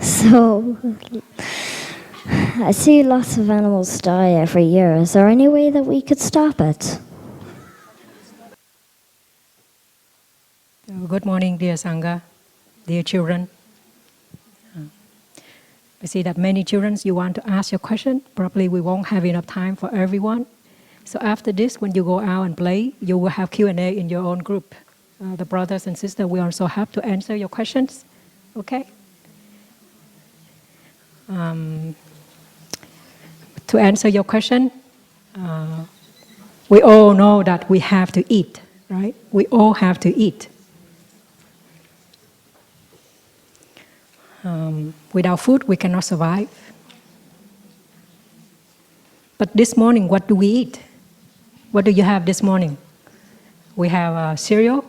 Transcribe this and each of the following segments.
So, I see lots of animals die every year. Is there any way that we could stop it? Good morning, dear Sangha, dear children. I see that many children, you want to ask your question. Probably we won't have enough time for everyone. So after this, when you go out and play, you will have Q&A in your own group. The brothers and sisters will also have to answer your questions. Okay? To answer your question, we all know that we have to eat, right? We all have to eat. Without food, we cannot survive. But this morning, what do we eat? What do you have this morning? We have cereal,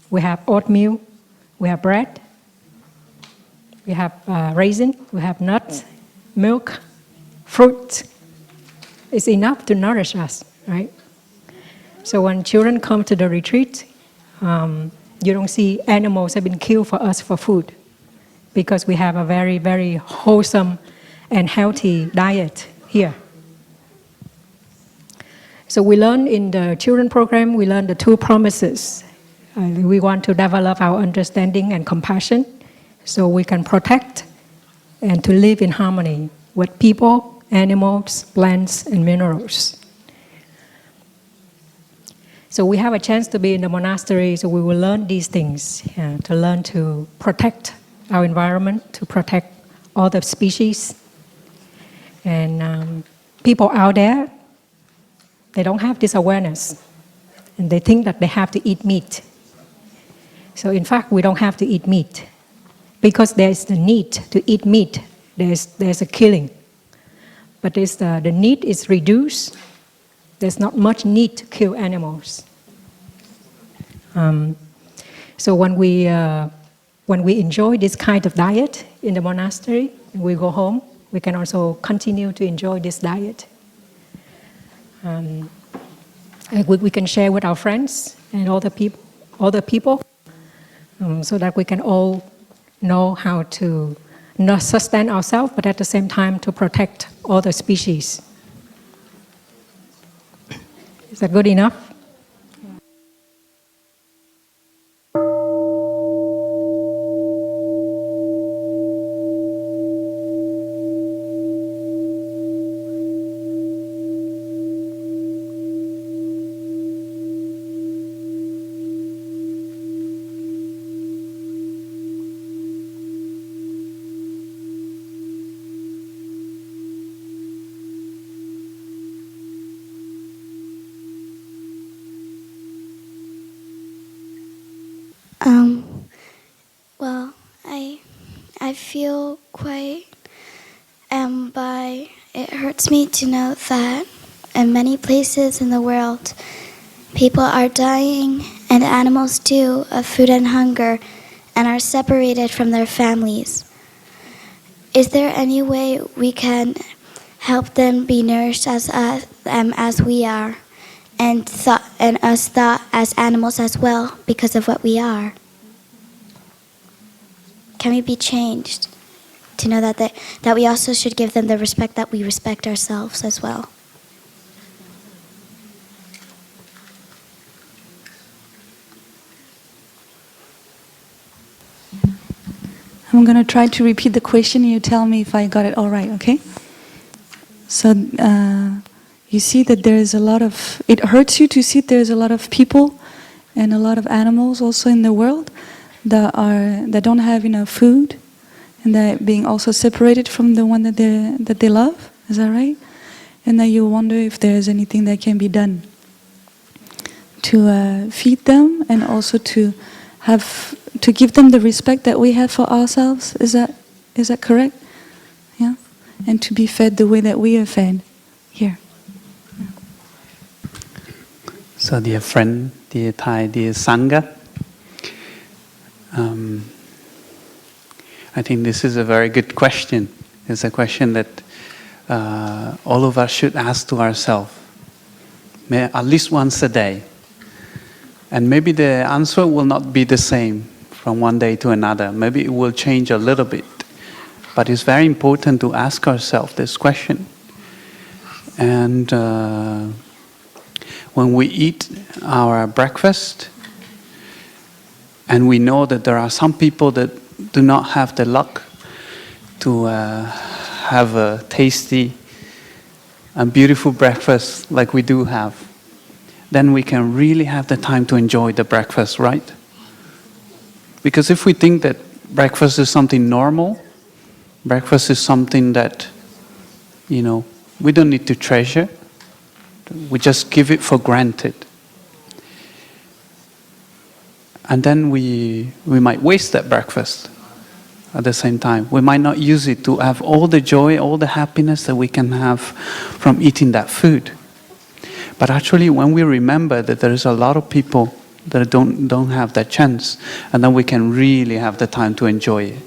we have oatmeal, we have bread, we have raisin, we have nuts, milk, fruit. It's enough to nourish us, right? So when children come to the retreat, you don't see animals have been killed for us for food, because we have a very, very wholesome and healthy diet here. So we learn in the children program, we learn the 2 promises. We want to develop our understanding and compassion so we can protect and to live in harmony with people, animals, plants, and minerals. So we have a chance to be in the monastery, so we will learn these things, to learn to protect our environment, to protect all the species. And people out there, they don't have this awareness, and they think that they have to eat meat. So in fact, we don't have to eat meat, because there's the need to eat meat. There's a killing, but the need is reduced. There's not much need to kill animals. So when we enjoy this kind of diet in the monastery, we go home, we can also continue to enjoy this diet. We can share with our friends and other people, so that we can all know how to not sustain ourselves, but at the same time to protect all the species. Is that good enough? Well, I feel quite, it hurts me to know that in many places in the world, people are dying, and animals too, of food and hunger, and are separated from their families. Is there any way we can help them be nourished as we are, and us thought as animals as well because of what we are? Can we be changed to know that we also should give them the respect that we respect ourselves as well? I'm going to try to repeat the question. You tell me if I got it all right, okay? So you see that there is a lot of... It hurts you to see there's a lot of people and a lot of animals also in the world that don't have enough food, and they're being also separated from the one that they love. Is that right? And then you wonder if there's anything that can be done to feed them, and also to give them the respect that we have for ourselves. Is that correct? Yeah, and to be fed the way that we are fed here. Yeah. So, dear friend, dear Thai, dear Sangha, I think this is a very good question. It's a question that all of us should ask to ourselves, at least once a day. And maybe the answer will not be the same from one day to another. Maybe it will change a little bit. But it's very important to ask ourselves this question. And when we eat our breakfast, and we know that there are some people that do not have the luck to have a tasty and beautiful breakfast like we do have, then we can really have the time to enjoy the breakfast, right? Because if we think that breakfast is something normal, breakfast is something that, we don't need to treasure, we just give it for granted. And then we might waste that breakfast at the same time. We might not use it to have all the joy, all the happiness that we can have from eating that food. But actually, when we remember that there is a lot of people that don't have that chance, and then we can really have the time to enjoy it.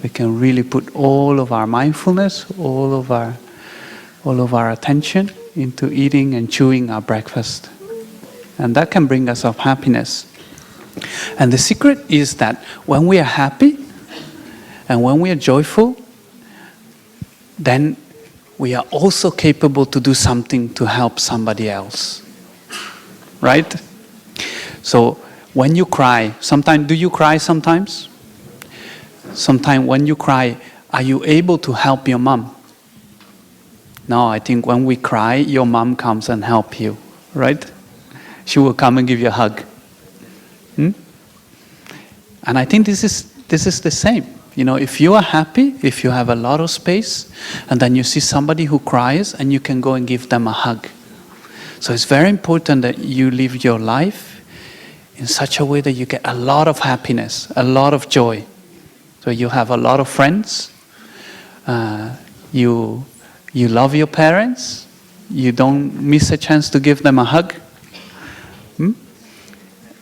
We can really put all of our mindfulness, all of our attention into eating and chewing our breakfast. And that can bring us of happiness. And the secret is that when we are happy and when we are joyful, then we are also capable to do something to help somebody else. Right? So when you cry, do you cry sometimes? Sometimes when you cry, are you able to help your mom? No, I think when we cry, your mom comes and helps you, right? She will come and give you a hug. And I think this is the same. If you are happy, if you have a lot of space, and then you see somebody who cries, and you can go and give them a hug. So it's very important that you live your life in such a way that you get a lot of happiness, a lot of joy. So you have a lot of friends, you love your parents, you don't miss a chance to give them a hug.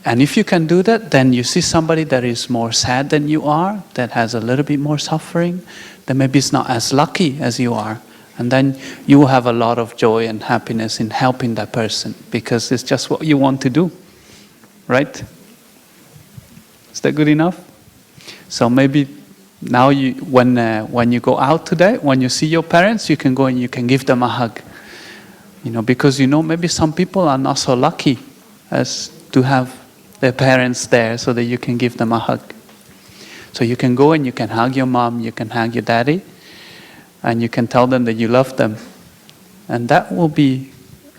And if you can do that, then you see somebody that is more sad than you are, that has a little bit more suffering, then maybe it's not as lucky as you are. And then you will have a lot of joy and happiness in helping that person, because it's just what you want to do. Right? Is that good enough? So maybe now when you go out today, when you see your parents, you can go and you can give them a hug. Because maybe some people are not so lucky as to have their parents there so that you can give them a hug. So you can go and you can hug your mom, you can hug your daddy, and you can tell them that you love them. And that will be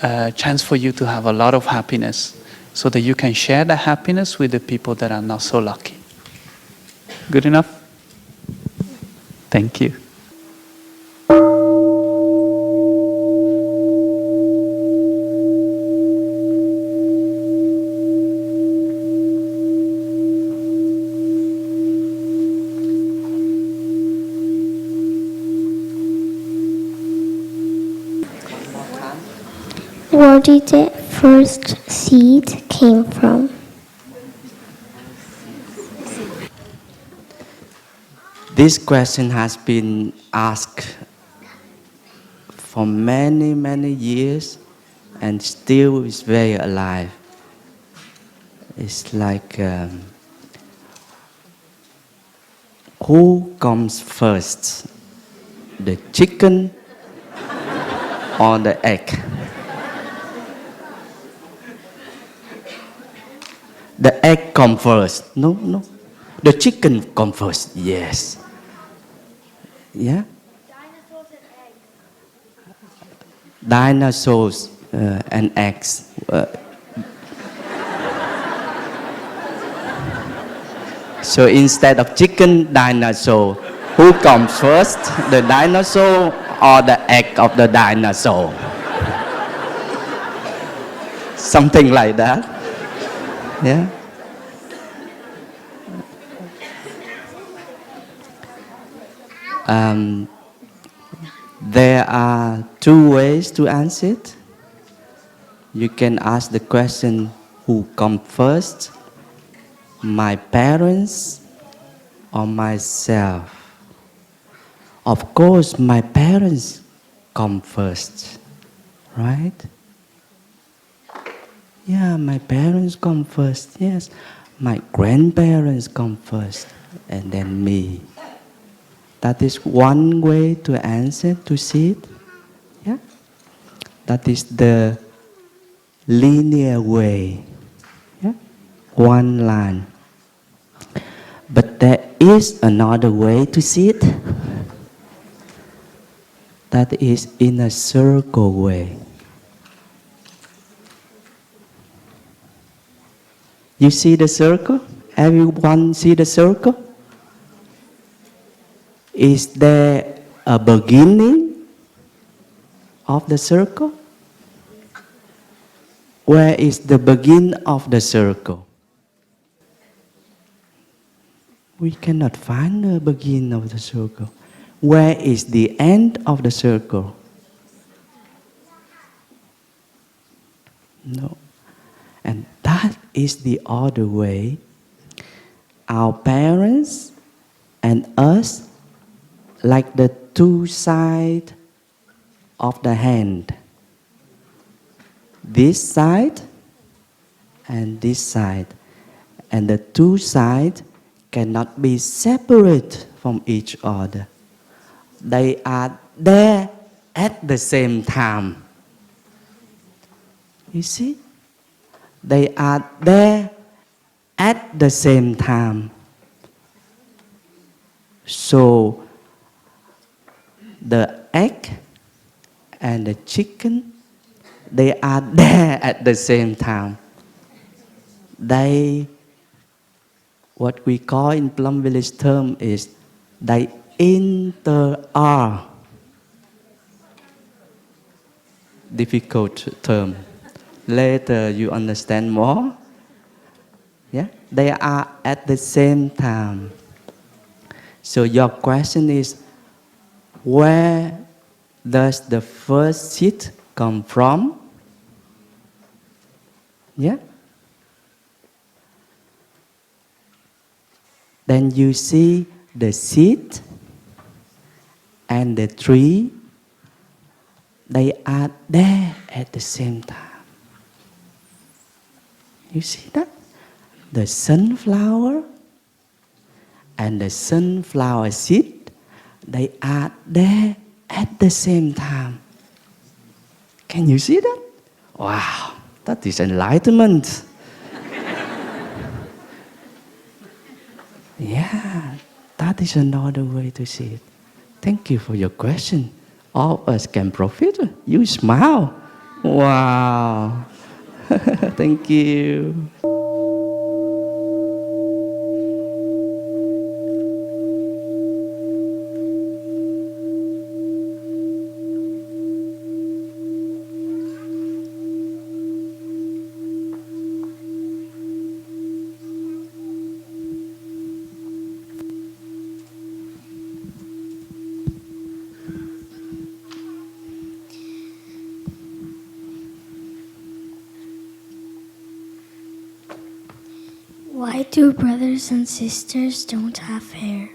a chance for you to have a lot of happiness, so that you can share the happiness with the people that are not so lucky. Good enough? Thank you. Where did the first seed came from? This question has been asked for many, many years and still is very alive. It's like, who comes first? The chicken or the egg? The egg comes first. No. The chicken comes first. Yes. Yeah? Dinosaurs and eggs. So instead of chicken, dinosaur. Who comes first? The dinosaur or the egg of the dinosaur? Something like that. Yeah? There are two ways to answer it. You can ask the question, who comes first? My parents or myself? Of course, my parents come first, right? Yeah, my parents come first, yes. My grandparents come first, and then me. That is one way to answer, to see it. Yeah? That is the linear way. Yeah? One line. But there is another way to see it. That is in a circle way. You see the circle? Everyone see the circle? Is there a beginning of the circle? Where is the beginning of the circle? We cannot find the beginning of the circle. Where is the end of the circle? No. And that is the other way our parents and us, like the two sides of the hand. This side and this side. And the two sides cannot be separate from each other. They are there at the same time. You see? They are there at the same time. So, the egg and the chicken, they are there at the same time. They, what we call in Plum village term is, they inter-are. Difficult term. Later you understand more. Yeah? They are at the same time. So your question is, where does the first seed come from? Yeah? Then you see the seed and the tree, they are there at the same time. You see that? The sunflower and the sunflower seed, they are there at the same time. Can you see that? Wow, that is enlightenment. Yeah, that is another way to see it. Thank you for your question. All of us can profit. You smile. Wow. Thank you. Why do brothers and sisters don't have hair?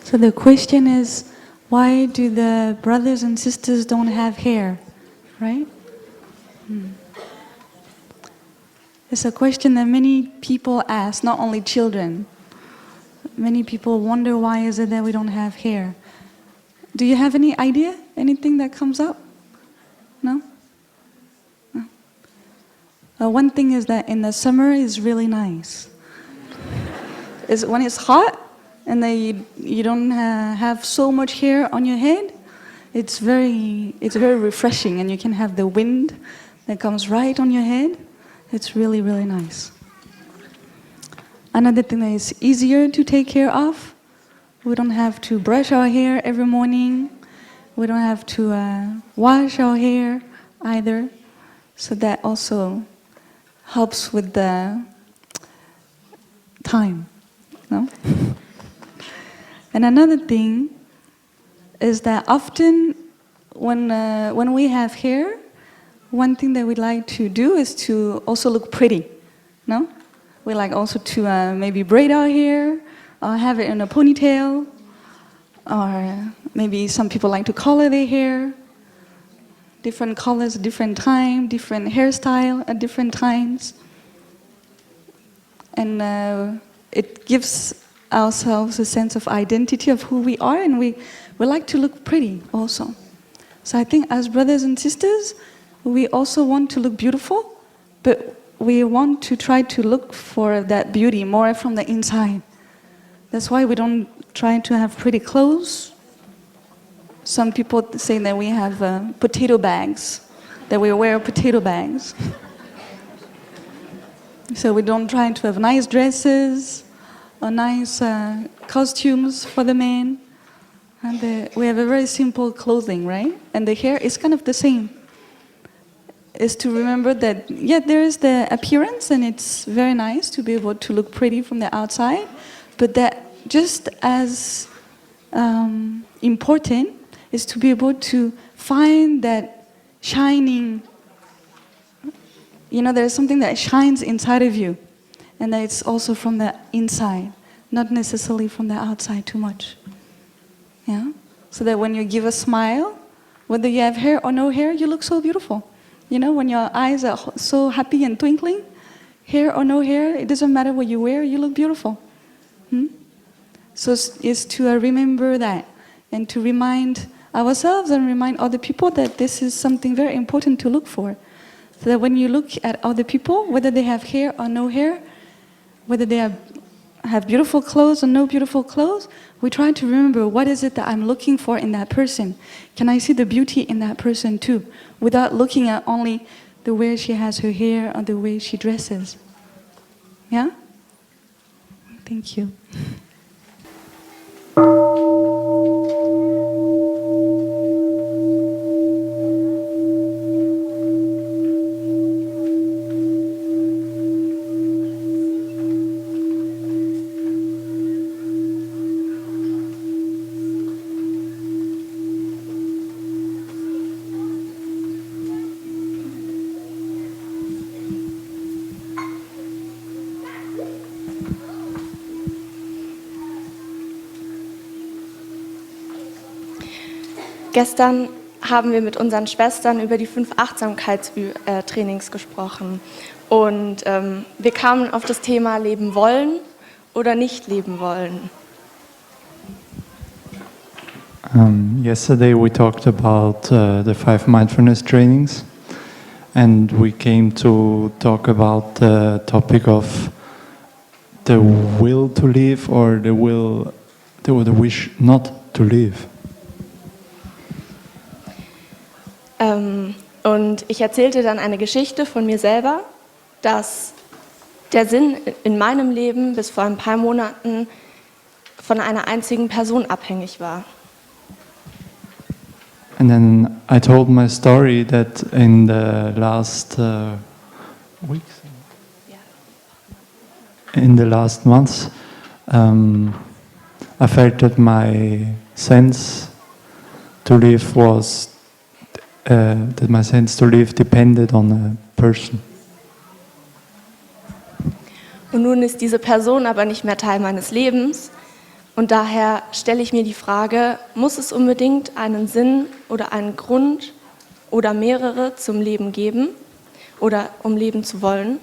So the question is, why do the brothers and sisters don't have hair, right? It's a question that many people ask, not only children. Many people wonder, why is it that we don't have hair? Do you have any idea? Anything that comes up? No? No. One thing is that in the summer it's really nice. When it's hot and then you don't have so much hair on your head, it's very refreshing, and you can have the wind that comes right on your head. It's really, really nice. Another thing that is easier to take care of, we don't have to brush our hair every morning. We don't have to wash our hair either. So that also helps with the time, no? And another thing is that often when we have hair, one thing that we like to do is to also look pretty, no? We like also to maybe braid our hair, or have it in a ponytail, or maybe some people like to color their hair. different colors at different time, different hairstyle at different times. And it gives ourselves a sense of identity of who we are, and we like to look pretty also. So I think as brothers and sisters, we also want to look beautiful, but we want to try to look for that beauty more from the inside. That's why we don't try to have pretty clothes. Some people say that we have potato bags, that we wear potato bags. So we don't try to have nice dresses or nice costumes for the men. And we have a very simple clothing, right? And the hair is kind of the same. Is to remember that, yeah, there is the appearance, and it's very nice to be able to look pretty from the outside, but that just as important is to be able to find that shining, there's something that shines inside of you, and that it's also from the inside, not necessarily from the outside too much. Yeah? So that when you give a smile, whether you have hair or no hair, you look so beautiful. When your eyes are so happy and twinkling, hair or no hair, it doesn't matter what you wear, you look beautiful. So it's to remember that, and to remind ourselves and remind other people that this is something very important to look for. So that when you look at other people, whether they have hair or no hair, whether they have beautiful clothes or no beautiful clothes, we try to remember, what is it that I'm looking for in that person? Can I see the beauty in that person too? Without looking at only the way she has her hair or the way she dresses. Yeah? Thank you. Gestern haben wir mit unseren Schwestern über die 5 Achtsamkeitstrainings gesprochen. Und wir kamen auf das Thema Leben wollen oder nicht leben wollen. Yesterday we talked about the 5 mindfulness trainings, and we came to talk about the topic of the will to live or the wish not to live. Und ich erzählte dann eine Geschichte von mir selber, dass der Sinn in meinem Leben bis vor ein paar Monaten von einer einzigen Person abhängig war. And then I told my story that in the last weeks, in the last months, I felt that my sense to live was depended on a person. Und nun ist diese Person aber nicht mehr Teil meines Lebens. Und daher stelle ich mir die Frage, muss es unbedingt einen Sinn oder einen Grund oder mehrere zum Leben geben oder um leben zu wollen?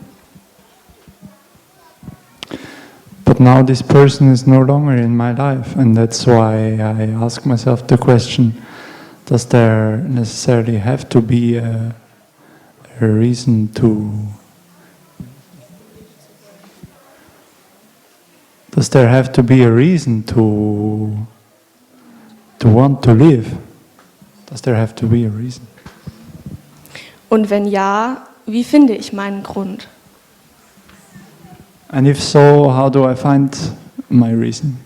But now this person is no longer in my life, and that's why I ask myself the question, does there necessarily have to be a reason to... Does there have to be a reason to want to live? Does there have to be a reason? Und wenn ja, wie finde ich meinen Grund? And if so, how do I find my reason?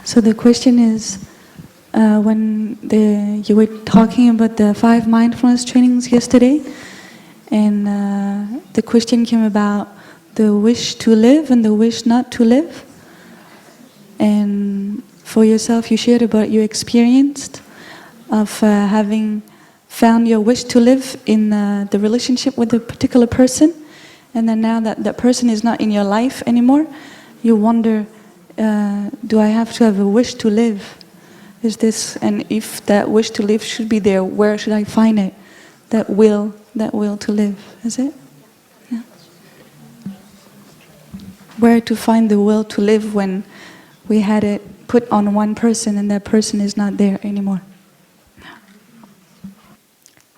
So the question is, when you were talking about the 5 mindfulness trainings yesterday, and the question came about the wish to live and the wish not to live. And for yourself, you shared about your experience of having found your wish to live in the relationship with a particular person, And then now that that person is not in your life anymore, you wonder, do I have to have a wish to live? Is this, and if that wish to live should be there, where should I find it? That will to live, is it? Yeah. Where to find the will to live when we had it put on one person and that person is not there anymore?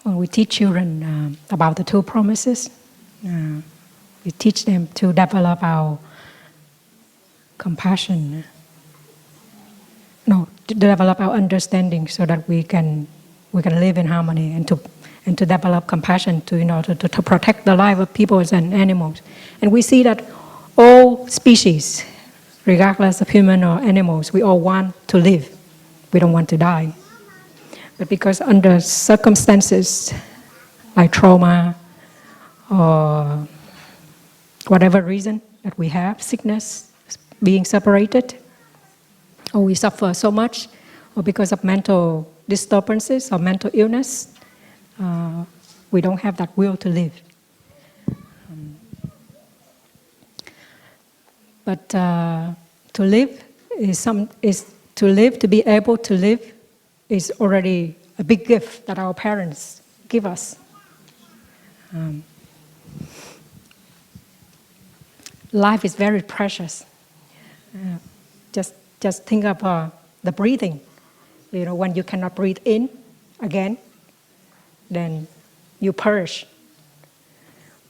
When we teach children about the two promises, we teach them to develop our compassion, to develop our understanding so that we can live in harmony and to develop compassion in order to protect the life of people and animals. And we see that all species, regardless of human or animals, we all want to live. We don't want to die. But because under circumstances like trauma or whatever reason that we have, sickness, being separated, or we suffer so much, or because of mental disturbances or mental illness, we don't have that will to live. But to live to be able to live is already a big gift that our parents give us. Life is very precious. Just think of the breathing. When you cannot breathe in again, then you perish.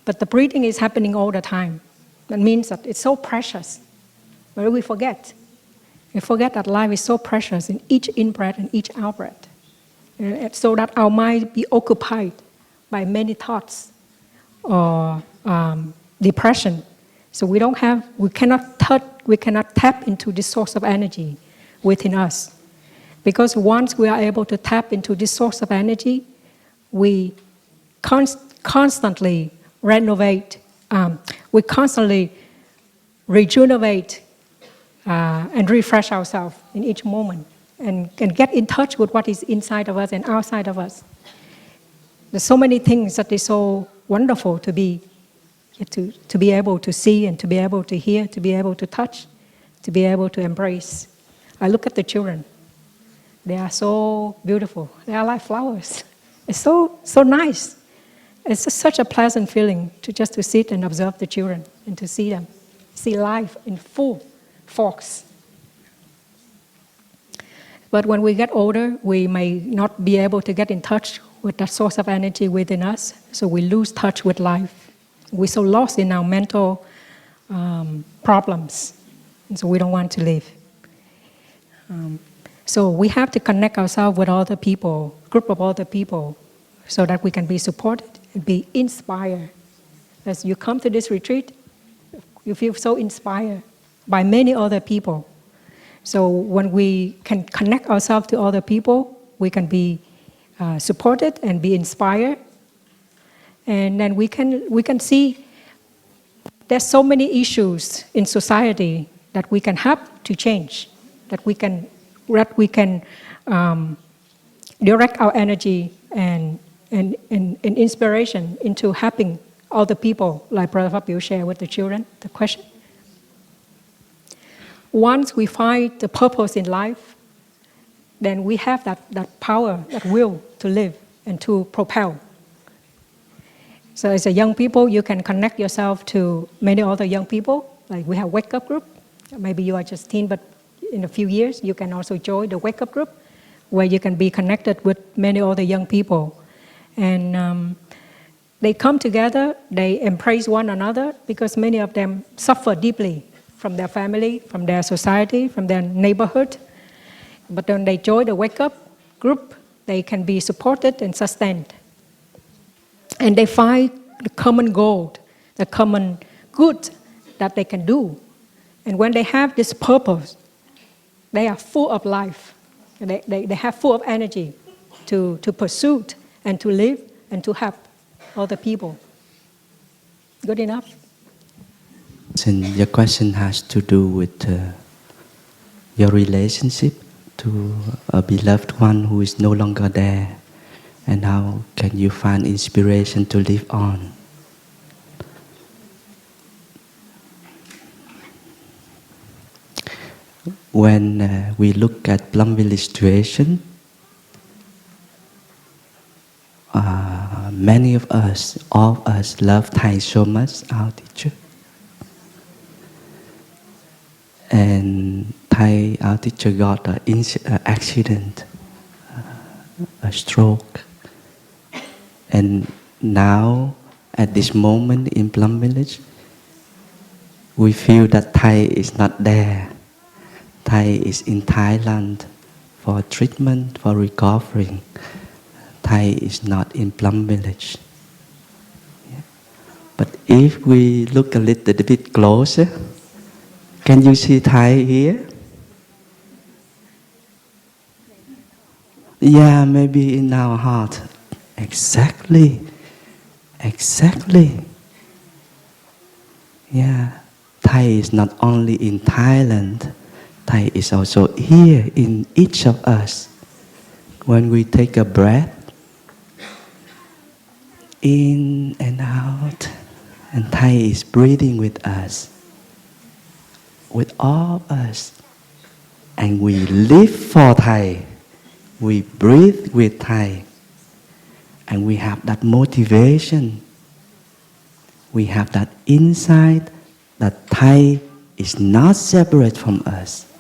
But the breathing is happening all the time. That means that it's so precious. But we forget. We forget that life is so precious in each in-breath and each out-breath. So that our mind be occupied by many thoughts or depression. So we cannot tap into this source of energy within us. Because once we are able to tap into this source of energy, we constantly renovate, we constantly rejuvenate and refresh ourselves in each moment and can get in touch with what is inside of us and outside of us. There's so many things that is so wonderful to be able to see and to be able to hear, to be able to touch, to be able to embrace. I look at the children. They are so beautiful. They are like flowers. It's so nice. It's just such a pleasant feeling to sit and observe the children and to see them, see life in full force. But when we get older, we may not be able to get in touch with that source of energy within us, so we lose touch with life. We're so lost in our mental problems, and so we don't want to live. So we have to connect ourselves with other people, group of other people, so that we can be supported and be inspired. As you come to this retreat, you feel so inspired by many other people. So when we can connect ourselves to other people, we can be supported and be inspired. And then we can see there's so many issues in society that we can help to change, that we can direct our energy and inspiration into helping other people, like Brother Fabio shared with the children, the question. Once we find the purpose in life, then we have that power, that will to live and to propel. So as a young people, you can connect yourself to many other young people. Like we have Wake Up Group. Maybe you are just teen, but in a few years, you can also join the Wake Up Group, where you can be connected with many other young people. And they come together, they embrace one another, because many of them suffer deeply from their family, from their society, from their neighborhood. But when they join the Wake Up Group, they can be supported and sustained. And they find the common goal, the common good that they can do. And when they have this purpose, they are full of life. They have full of energy to pursue and to live and to help other people. Good enough? And your question has to do with your relationship to a beloved one who is no longer there. And how can you find inspiration to live on? when we look at Plum Village situation, many of us, all of us, love Thai so much, our teacher. And Thai, our teacher, got an accident, a stroke. And now, at this moment in Plum Village, we feel that Thai is not there. Thai is in Thailand for treatment, for recovering. Thai is not in Plum Village. Yeah. But if we look a little bit closer, can you see Thai here? Yeah, maybe in our heart. Exactly. Exactly. Yeah. Thai is not only in Thailand. Thai is also here in each of us. When we take a breath, in and out, and Thai is breathing with us, with all of us. And we live for Thai. We breathe with Thai. And we have that motivation. We have that insight that Thai is not separate from us.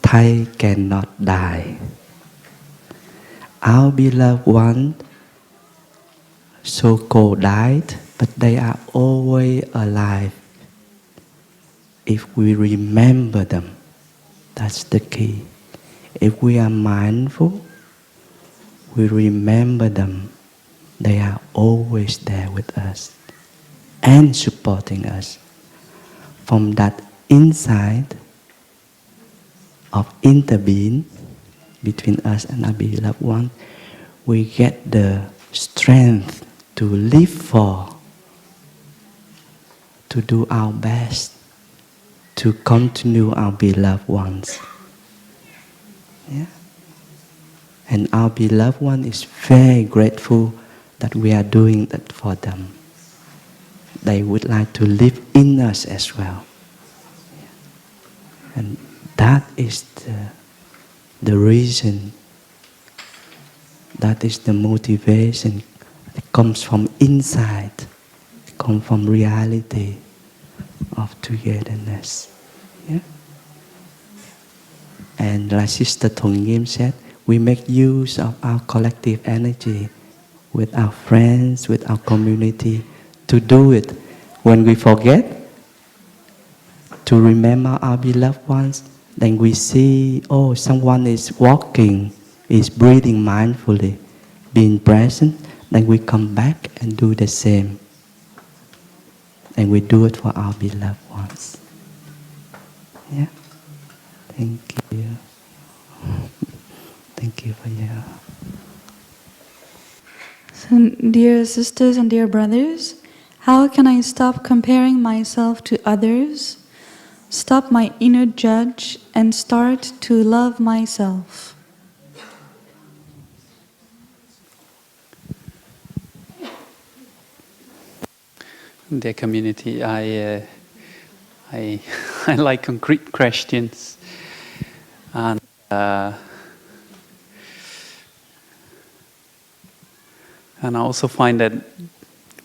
Thai cannot die. Our beloved one, so-called died, but they are always alive. If we remember them, that's the key. If we are mindful, we remember them. They are always there with us and supporting us. From that insight of interbeing between us and our beloved one, we get the strength to live for, to do our best, to continue our beloved ones. Yeah? And our beloved one is very grateful that we are doing that for them. They would like to live in us as well. Yeah. And that is the reason, that is the motivation. It comes from inside, it comes from reality of togetherness. Yeah? And like Sister Nghiem said, we make use of our collective energy with our friends, with our community, to do it. When we forget to remember our beloved ones, then we see, oh, someone is walking, is breathing mindfully, being present, then we come back and do the same. And we do it for our beloved ones. Yeah? Thank you. Thank you for your... So, dear sisters and dear brothers, how can I stop comparing myself to others, stop my inner judge, and start to love myself? Dear community, I like concrete questions, and I also find that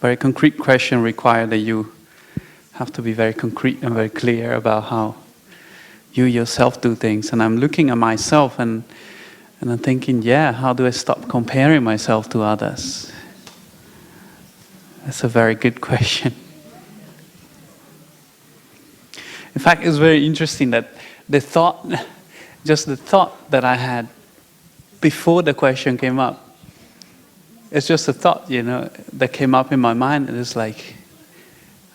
very concrete question require that you have to be very concrete and very clear about how you yourself do things. And I'm looking at myself and I'm thinking, yeah, how do I stop comparing myself to others? That's a very good question. In fact, it's very interesting that the thought that I had before the question came up, it's just a thought, that came up in my mind. And it's like,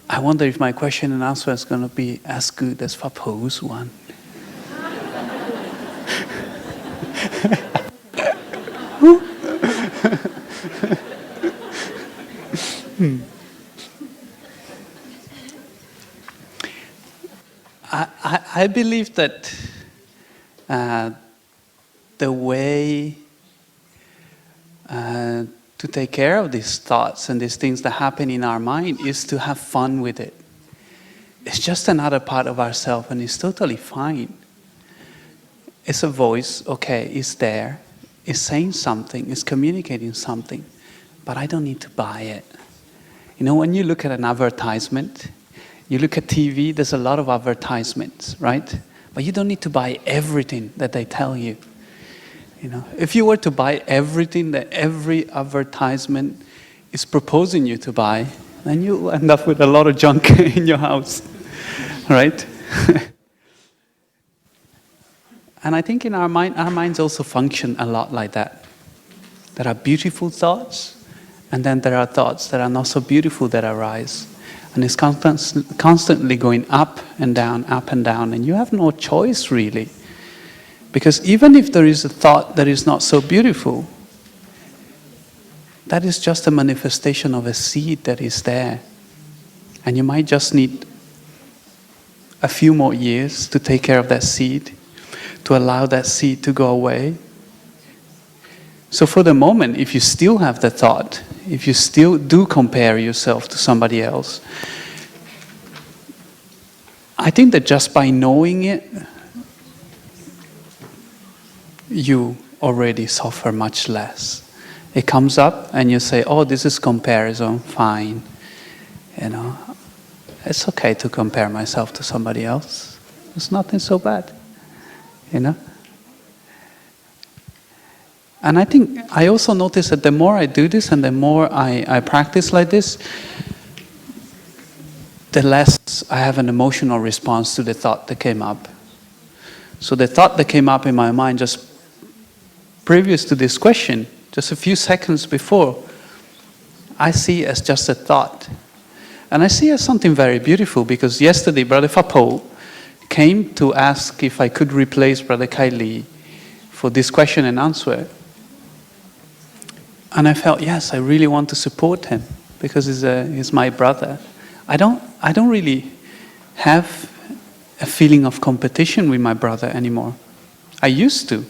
I wonder if my question and answer is going to be as good as Fabio's one. I believe that the way to take care of these thoughts and these things that happen in our mind is to have fun with it. it's just another part of ourselves, and it's totally fine. It's a voice, okay, it's there, it's saying something, it's communicating something, but I don't need to buy it. You know, when you look at an advertisement, you look at TV, there's a lot of advertisements, right? But you don't need to buy everything that they tell you. You know, if you were to buy everything that every advertisement is proposing you to buy, then you end up with a lot of junk in your house, right? And I think in our minds also function a lot like that. There are beautiful thoughts, and then there are thoughts that are not so beautiful that arise. And it's constantly going up and down, and you have no choice really. Because even if there is a thought that is not so beautiful, that is just a manifestation of a seed that is there. And you might just need a few more years to take care of that seed, to allow that seed to go away. So for the moment, if you still have the thought, if you still do compare yourself to somebody else, I think that just by knowing it, you already suffer much less. It comes up and you say, oh, this is comparison, fine. You know, it's okay to compare myself to somebody else. It's nothing so bad. You know? And I think I also notice that the more I do this and the more I practice like this, the less I have an emotional response to the thought that came up. So the thought that came up in my mind just previous to this question, just a few seconds before, I see as just a thought. And I see as something very beautiful, because yesterday Brother Fabio came to ask if I could replace Brother Kylie for this question and answer. And I felt, yes, I really want to support him, because he's my brother. I don't really have a feeling of competition with my brother anymore. I used to,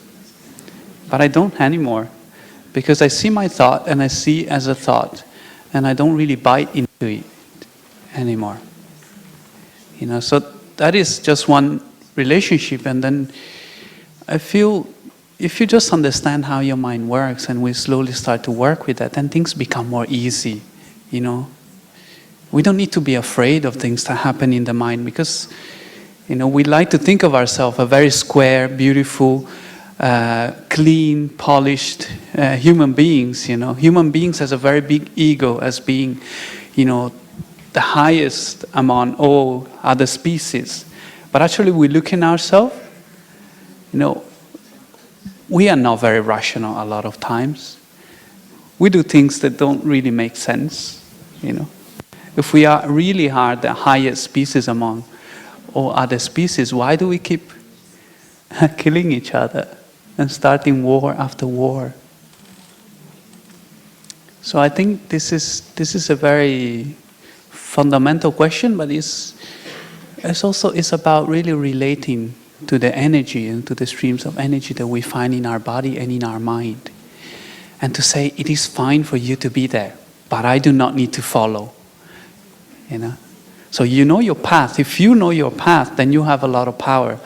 but I don't anymore, because I see my thought and I see as a thought, and I don't really bite into it anymore. You know, so that is just one relationship, and then I feel if you just understand how your mind works and we slowly start to work with that, then things become more easy, you know. We don't need to be afraid of things that happen in the mind, because, you know, we like to think of ourselves a very square, beautiful, clean, polished human beings, you know. Human beings has a very big ego as being, you know, the highest among all other species. But actually we look in ourselves, you know, we are not very rational a lot of times. We do things that don't really make sense, you know. If we are really hard, the highest species among all other species, why do we keep killing each other and starting war after war? So I think this is a very fundamental question, but it's about really relating to the energy and to the streams of energy that we find in our body and in our mind. And to say, it is fine for you to be there, but I do not need to follow. You know? So you know your path. If you know your path, then you have a lot of power,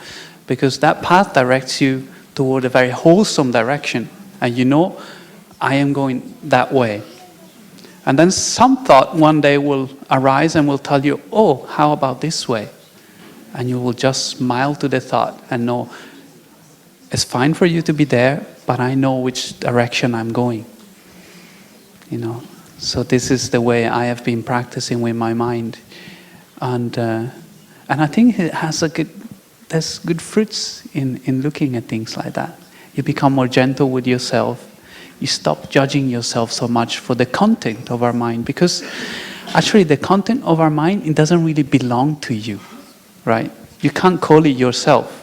because that path directs you toward a very wholesome direction. And you know, I am going that way. And then some thought one day will arise and will tell you, oh, how about this way? And you will just smile to the thought and know, it's fine for you to be there, but I know which direction I'm going. You know, so this is the way I have been practicing with my mind. And I think it has there's good fruits in looking at things like that. You become more gentle with yourself. You stop judging yourself so much for the content of our mind, because actually the content of our mind, it doesn't really belong to you, right? You can't call it yourself.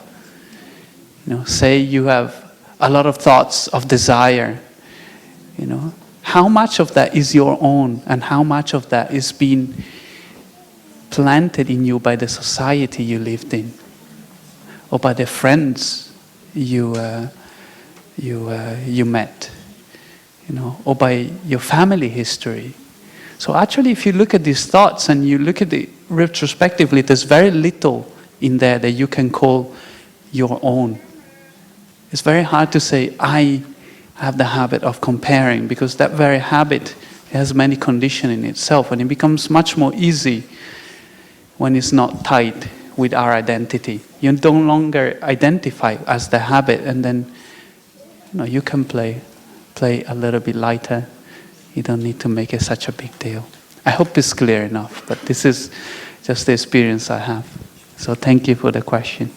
You know, say you have a lot of thoughts of desire, you know, how much of that is your own and how much of that is being planted in you by the society you lived in, or by the friends you met, you know, or by your family history. So actually, if you look at these thoughts and you look at retrospectively, there's very little in there that you can call your own. It's very hard to say, I have the habit of comparing, because that very habit has many conditions in itself, and it becomes much more easy when it's not tied with our identity. You no longer identify as the habit, and then you can play a little bit lighter. You don't need to make it such a big deal. I hope it's clear enough, but this is just the experience I have. So thank you for the question.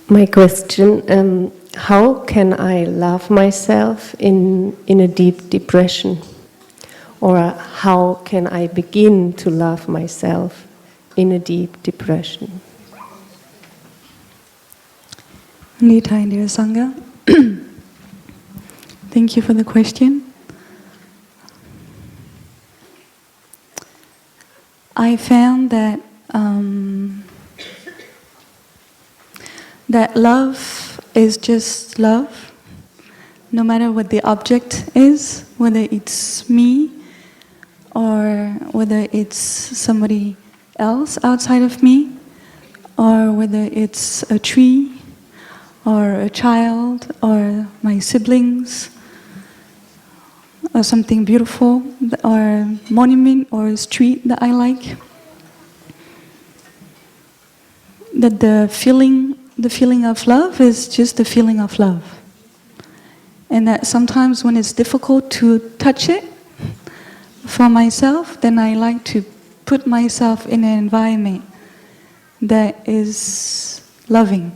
My question, how can I love myself in a deep depression? Or how can I begin to love myself in a deep depression? Nitai, dear Sangha. Thank you for the question. I found that that love is just love, no matter what the object is, whether it's me or whether it's somebody else outside of me, or whether it's a tree or a child or my siblings or something beautiful or a monument or a street that I like. That the feeling of love is just the feeling of love. And that sometimes when it's difficult to touch it for myself, then I like to put myself in an environment that is loving,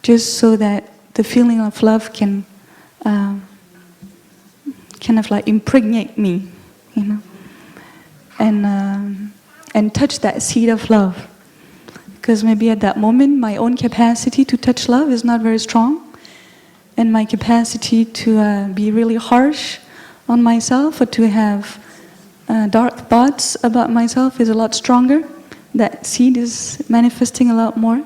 just so that the feeling of love can kind of like impregnate me, and touch that seed of love. Because maybe at that moment my own capacity to touch love is not very strong, and my capacity to be really harsh on myself or to have dark thoughts about myself is a lot stronger. That seed is manifesting a lot more.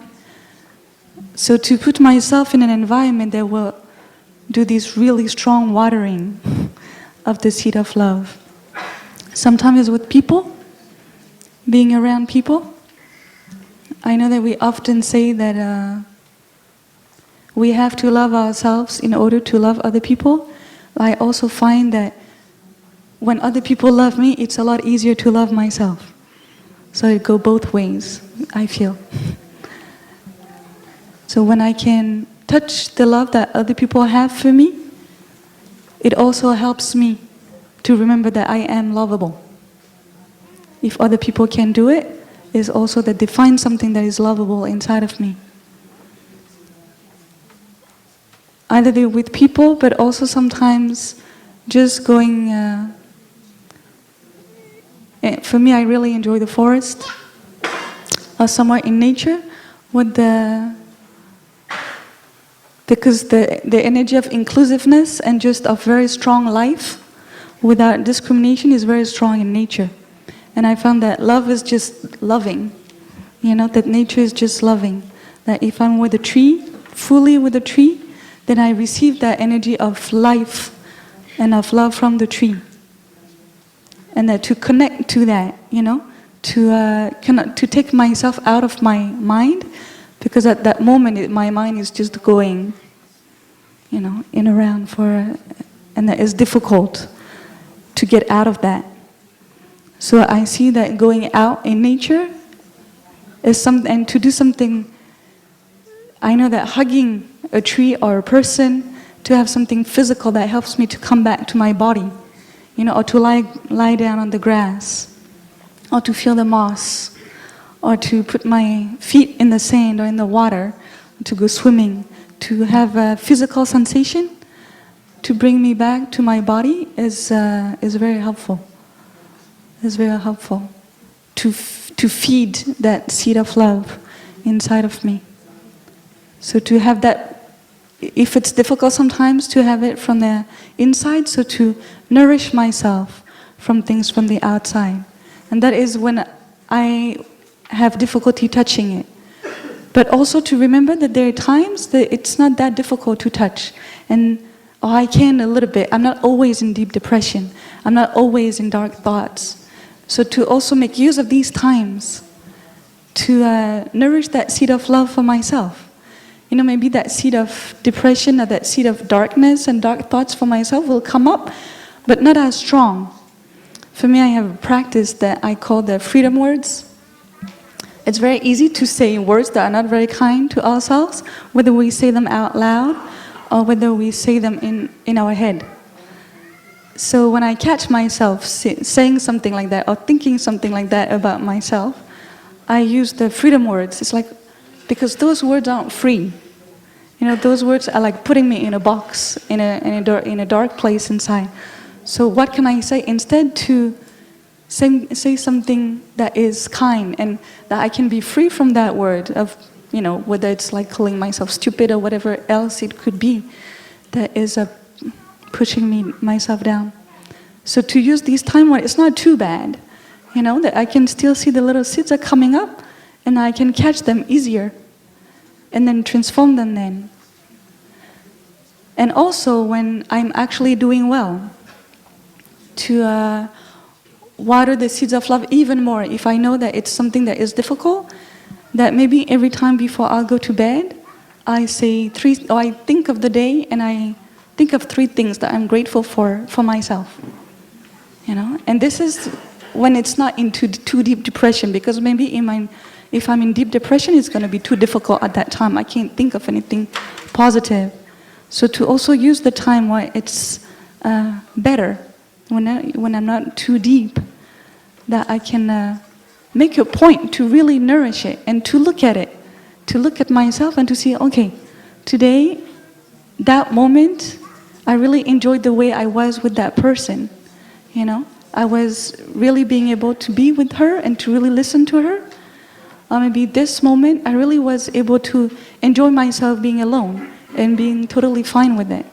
So to put myself in an environment that will do this really strong watering of the seed of love. Sometimes with people, being around people. I know that we often say that we have to love ourselves in order to love other people. I also find that when other people love me, it's a lot easier to love myself. So it goes both ways, I feel. So when I can touch the love that other people have for me, it also helps me to remember that I am lovable. If other people can do it, is also that they find something that is lovable inside of me. Either they're with people, but also sometimes just going... for me, I really enjoy the forest or somewhere in nature with because the energy of inclusiveness and just of very strong life without discrimination is very strong in nature. And I found that love is just loving, that nature is just loving. That if I'm with a tree, fully with a tree, then I receive that energy of life and of love from the tree. And that to connect to that, to take myself out of my mind, because at that moment my mind is just going, in and around and that is difficult to get out of that. So I see that going out in nature is and to do something. I know that hugging a tree or a person, to have something physical that helps me to come back to my body, or to lie down on the grass, or to feel the moss, or to put my feet in the sand or in the water, to go swimming, to have a physical sensation, to bring me back to my body is very helpful. It's very helpful to feed that seed of love inside of me. So to have that, if it's difficult sometimes to have it from the inside, so to nourish myself from things from the outside. And that is when I have difficulty touching it. But also to remember that there are times that it's not that difficult to touch. And I can a little bit. I'm not always in deep depression. I'm not always in dark thoughts. So to also make use of these times to nourish that seed of love for myself. Maybe that seed of depression or that seed of darkness and dark thoughts for myself will come up, but not as strong. For me, I have a practice that I call the freedom words. It's very easy to say words that are not very kind to ourselves, whether we say them out loud or whether we say them in our head. So when I catch myself saying something like that or thinking something like that about myself, I use the freedom words. It's like, because those words aren't free. Those words are like putting me in a box, in a dark place inside. So what can I say instead? To say something that is kind and that I can be free from that word of, whether it's like calling myself stupid or whatever else it could be that is pushing myself down. So to use these time when it's not too bad, that I can still see the little seeds are coming up and I can catch them easier and then transform them then. And also when I'm actually doing well, to water the seeds of love even more. If I know that it's something that is difficult, that maybe every time before I'll go to bed, I think of the day and I think of 3 things that I'm grateful for myself. And this is when it's not into too deep depression, because maybe if I'm in deep depression, it's going to be too difficult at that time. I can't think of anything positive. So to also use the time where it's better, when I'm not too deep, that I can make a point to really nourish it and to look at it, to look at myself and to see, okay, today, that moment, I really enjoyed the way I was with that person. I was really being able to be with her and to really listen to her. Or maybe this moment, I really was able to enjoy myself being alone and being totally fine with it.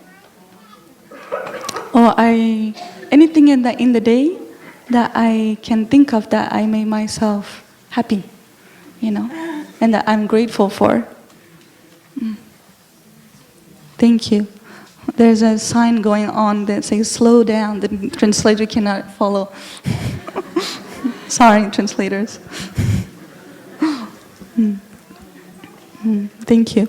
Or anything in the day that I can think of that I made myself happy, and that I'm grateful for. Thank you. There's a sign going on that says slow down. The translator cannot follow. Sorry, translators. Thank you.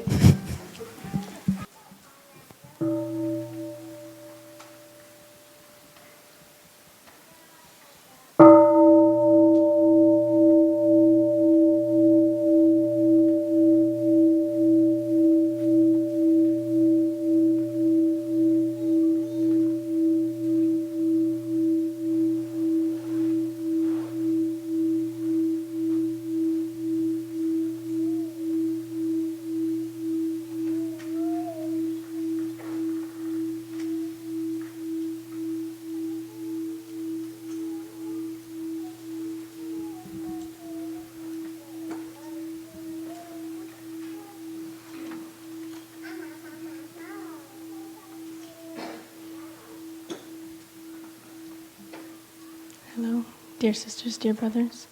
Hello, dear sisters, dear brothers.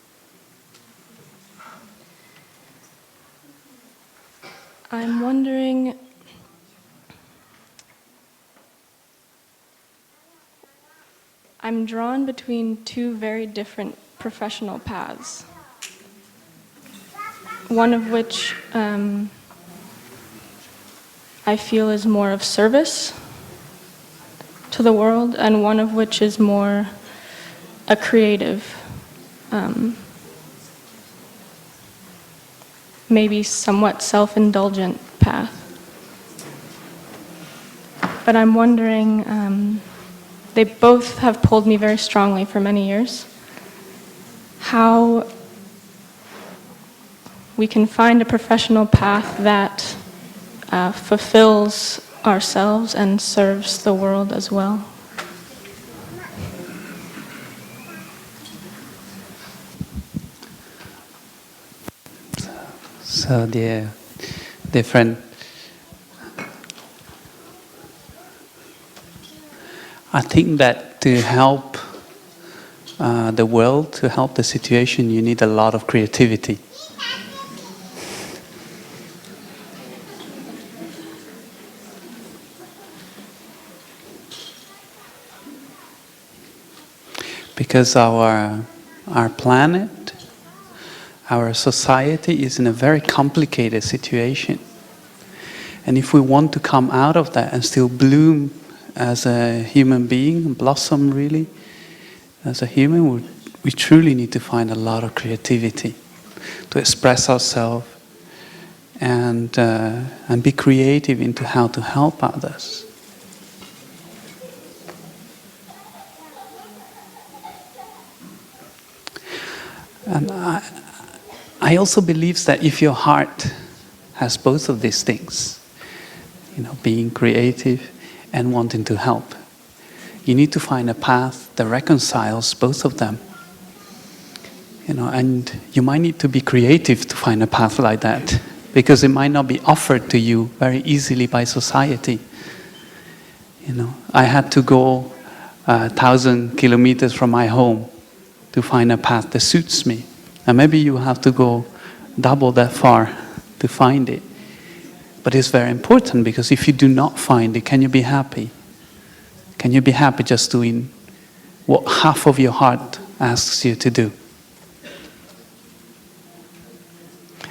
I'm wondering, I'm drawn between 2 very different professional paths. One of which I feel is more of service to the world, and one of which is more a creative, maybe somewhat self-indulgent path. but I'm wondering, they both have pulled me very strongly for many years. How we can find a professional path that fulfills ourselves and serves the world as well. So, dear friend, I think that to help the world, to help the situation, you need a lot of creativity. Because our planet, our society is in a very complicated situation. And if we want to come out of that and still bloom as a human being, blossom really as a human, we truly need to find a lot of creativity to express ourselves and be creative into how to help others. And I also believe that if your heart has both of these things, being creative and wanting to help, you need to find a path that reconciles both of them. And you might need to be creative to find a path like that, because it might not be offered to you very easily by society. I had to go 1,000 kilometers from my home to find a path that suits me. And maybe you have to go double that far to find it. But it's very important, because if you do not find it, can you be happy? Can you be happy just doing what half of your heart asks you to do?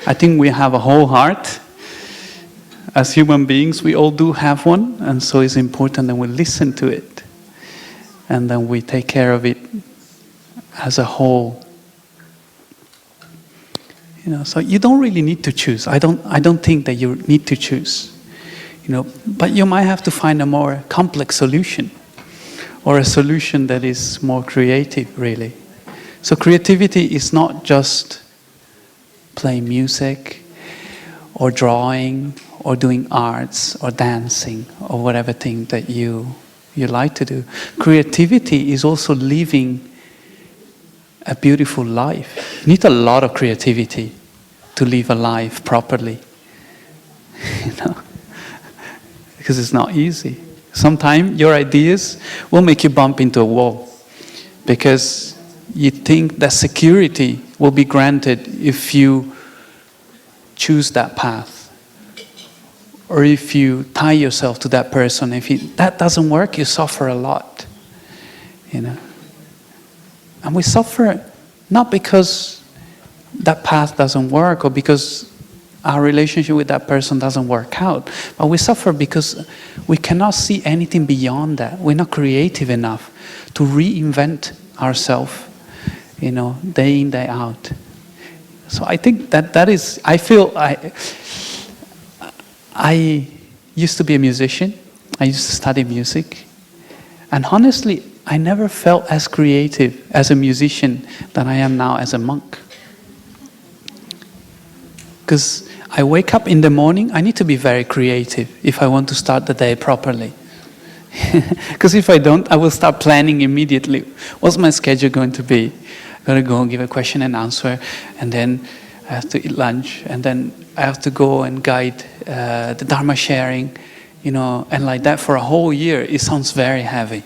I think we have a whole heart. As human beings, we all do have one, and so it's important that we listen to it. And then we take care of it as a whole. So you don't really need to choose. I don't think that you need to choose. But you might have to find a more complex solution, or a solution that is more creative, really. So creativity is not just playing music, or drawing, or doing arts, or dancing, or whatever thing that you like to do. Creativity is also living a beautiful life. You need a lot of creativity to live a life properly. Because it's not easy. Sometimes your ideas will make you bump into a wall, because you think that security will be granted if you choose that path, or if you tie yourself to that person. If that doesn't work, you suffer a lot. And we suffer not because that path doesn't work, or because our relationship with that person doesn't work out, but we suffer because we cannot see anything beyond that. We're not creative enough to reinvent ourselves, day in, day out. So I think that is, I used to be a musician. I used to study music. And honestly, I never felt as creative as a musician than I am now as a monk. Because I wake up in the morning, I need to be very creative if I want to start the day properly. Because if I don't, I will start planning immediately. What's my schedule going to be? I'm going to go and give a question and answer, and then I have to eat lunch, and then I have to go and guide the Dharma sharing, and like that for a whole year. It sounds very heavy.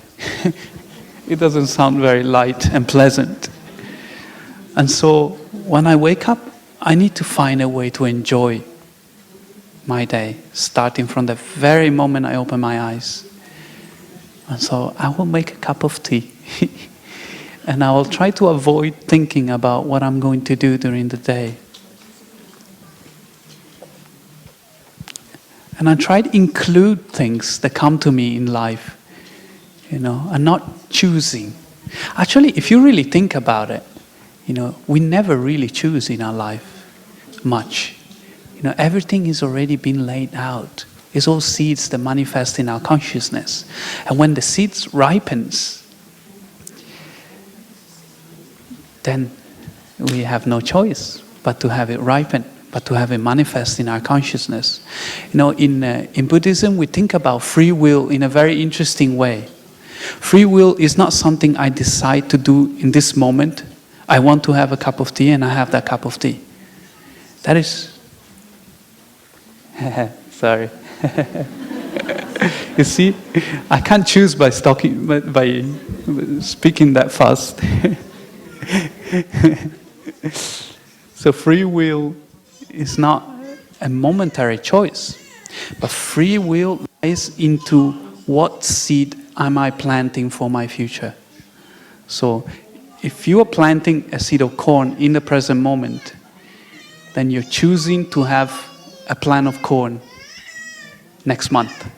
It doesn't sound very light and pleasant. And so when I wake up, I need to find a way to enjoy my day, starting from the very moment I open my eyes. And so I will make a cup of tea. And I will try to avoid thinking about what I'm going to do during the day. And I try to include things that come to me in life, and not choosing. Actually, if you really think about it, we never really choose in our life much. Everything is already been laid out. It's all seeds that manifest in our consciousness. And when the seeds ripens, then we have no choice but to have it ripen, but to have it manifest in our consciousness. You know, in Buddhism, we think about free will in a very interesting way. Free will is not something I decide to do in this moment. I want to have a cup of tea and I have that cup of tea. That is... Sorry. You see, I can't choose by speaking that fast. So free will is not a momentary choice, but free will lies into what seed am I planting for my future. So if you are planting a seed of corn in the present moment, then you're choosing to have a plant of corn next month.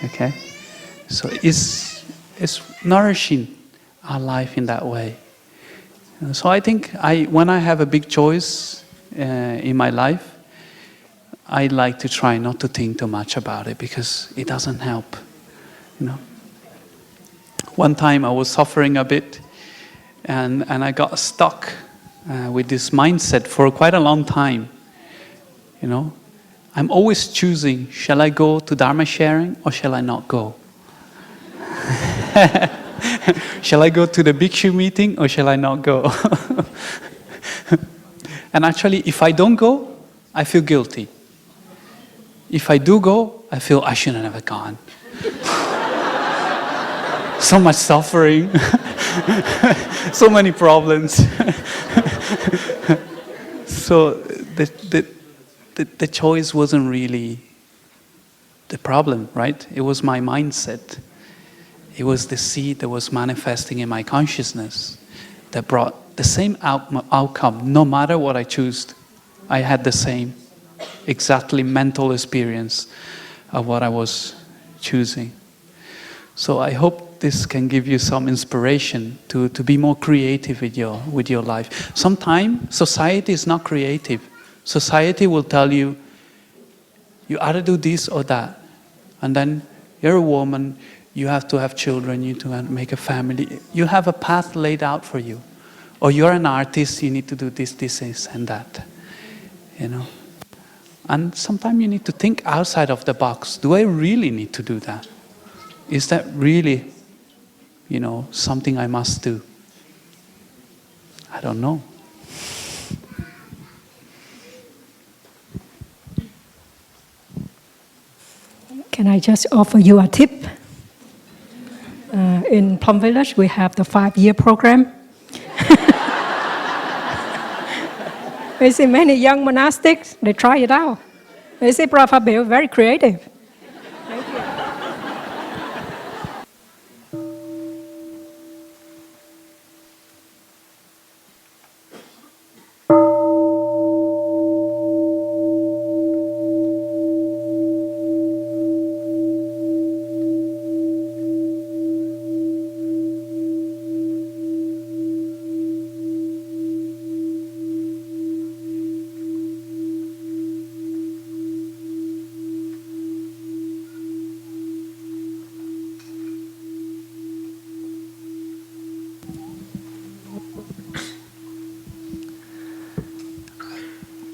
Okay? So it's nourishing our life in that way. So I think when I have a big choice in my life, I like to try not to think too much about it because it doesn't help. You know. One time I was suffering a bit, and I got stuck with this mindset for quite a long time. You know, I'm always choosing: shall I go to Dharma sharing or shall I not go? Shall I go to the Bhikshu meeting or shall I not go? And actually, if I don't go, I feel guilty. If I do go, I feel I shouldn't have gone. So much suffering, so many problems. So the choice wasn't really the problem, right? It was my mindset. It was the seed that was manifesting in my consciousness that brought the same outcome, no matter what I chose. I had the same, exactly mental experience of what I was choosing. So I hope this can give you some inspiration to be more creative with your life. Sometimes society is not creative. Society will tell you, you either do this or that. And then you're a woman, you have to have children, you have to make a family. You have a path laid out for you. Or you're an artist, you need to do this, and that. You know. And sometimes you need to think outside of the box. Do I really need to do that? Is that really, something I must do? I don't know. Can I just offer you a tip? In Plum Village, we have the 5-year program. We see many young monastics, they try it out. They see Fabio very creative. Thank you.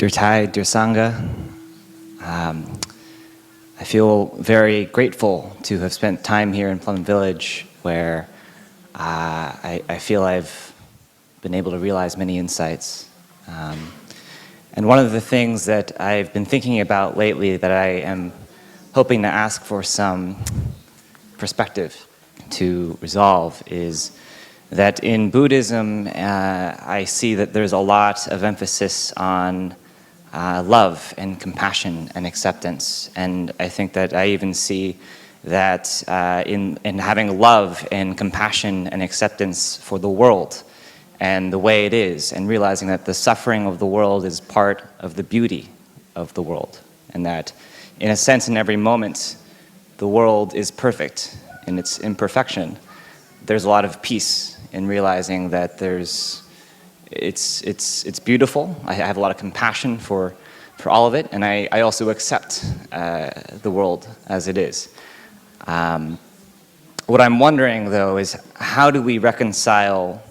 Dear Thai, dear Sangha, I feel very grateful to have spent time here in Plum Village where I feel I've been able to realize many insights. And one of the things that I've been thinking about lately that I am hoping to ask for some perspective to resolve is that in Buddhism, I see that there's a lot of emphasis on love and compassion and acceptance. And I think that I even see that in having love and compassion and acceptance for the world and the way it is, and realizing that the suffering of the world is part of the beauty of the world. And that, in a sense, in every moment, the world is perfect in its imperfection. There's a lot of peace in realizing that it's beautiful. I have a lot of compassion for all of it, and I also accept the world as it is. What I'm wondering, though, is how do we reconcile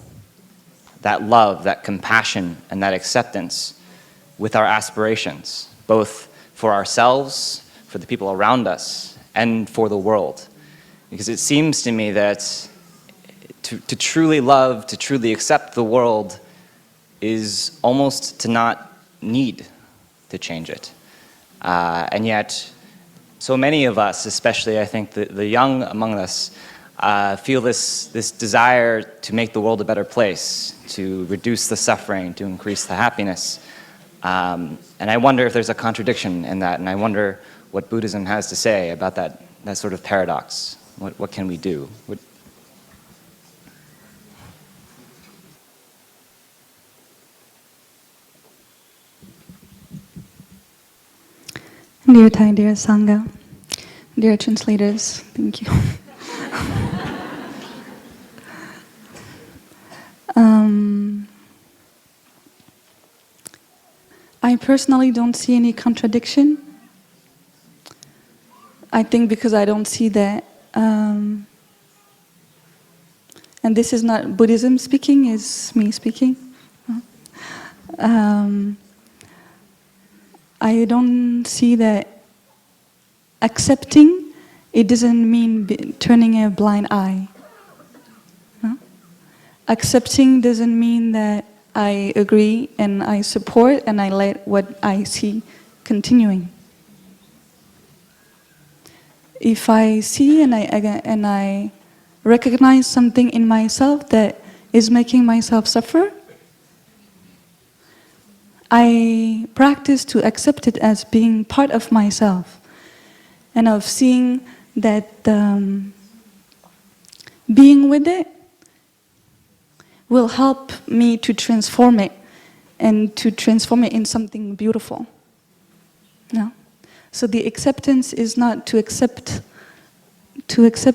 that love, that compassion, and that acceptance with our aspirations, both for ourselves, for the people around us, and for the world? Because it seems to me that to truly love, to truly accept the world, is almost to not need to change it. And yet, so many of us, especially I think the young among us, feel this desire to make the world a better place, to reduce the suffering, to increase the happiness. And I wonder if there's a contradiction in that, and I wonder what Buddhism has to say about that sort of paradox. What can we do? Dear Thai, dear Sangha, dear translators, thank you. I personally don't see any contradiction. I think because I don't see that, and this is not Buddhism speaking, it's me speaking. I don't see that accepting, it doesn't mean turning a blind eye. No? Accepting doesn't mean that I agree and I support and I let what I see continuing. If I see and I recognize something in myself that is making myself suffer, I practice to accept it as being part of myself, and of seeing that being with it will help me to transform it, and to transform it in something beautiful. No? So the acceptance is not to accept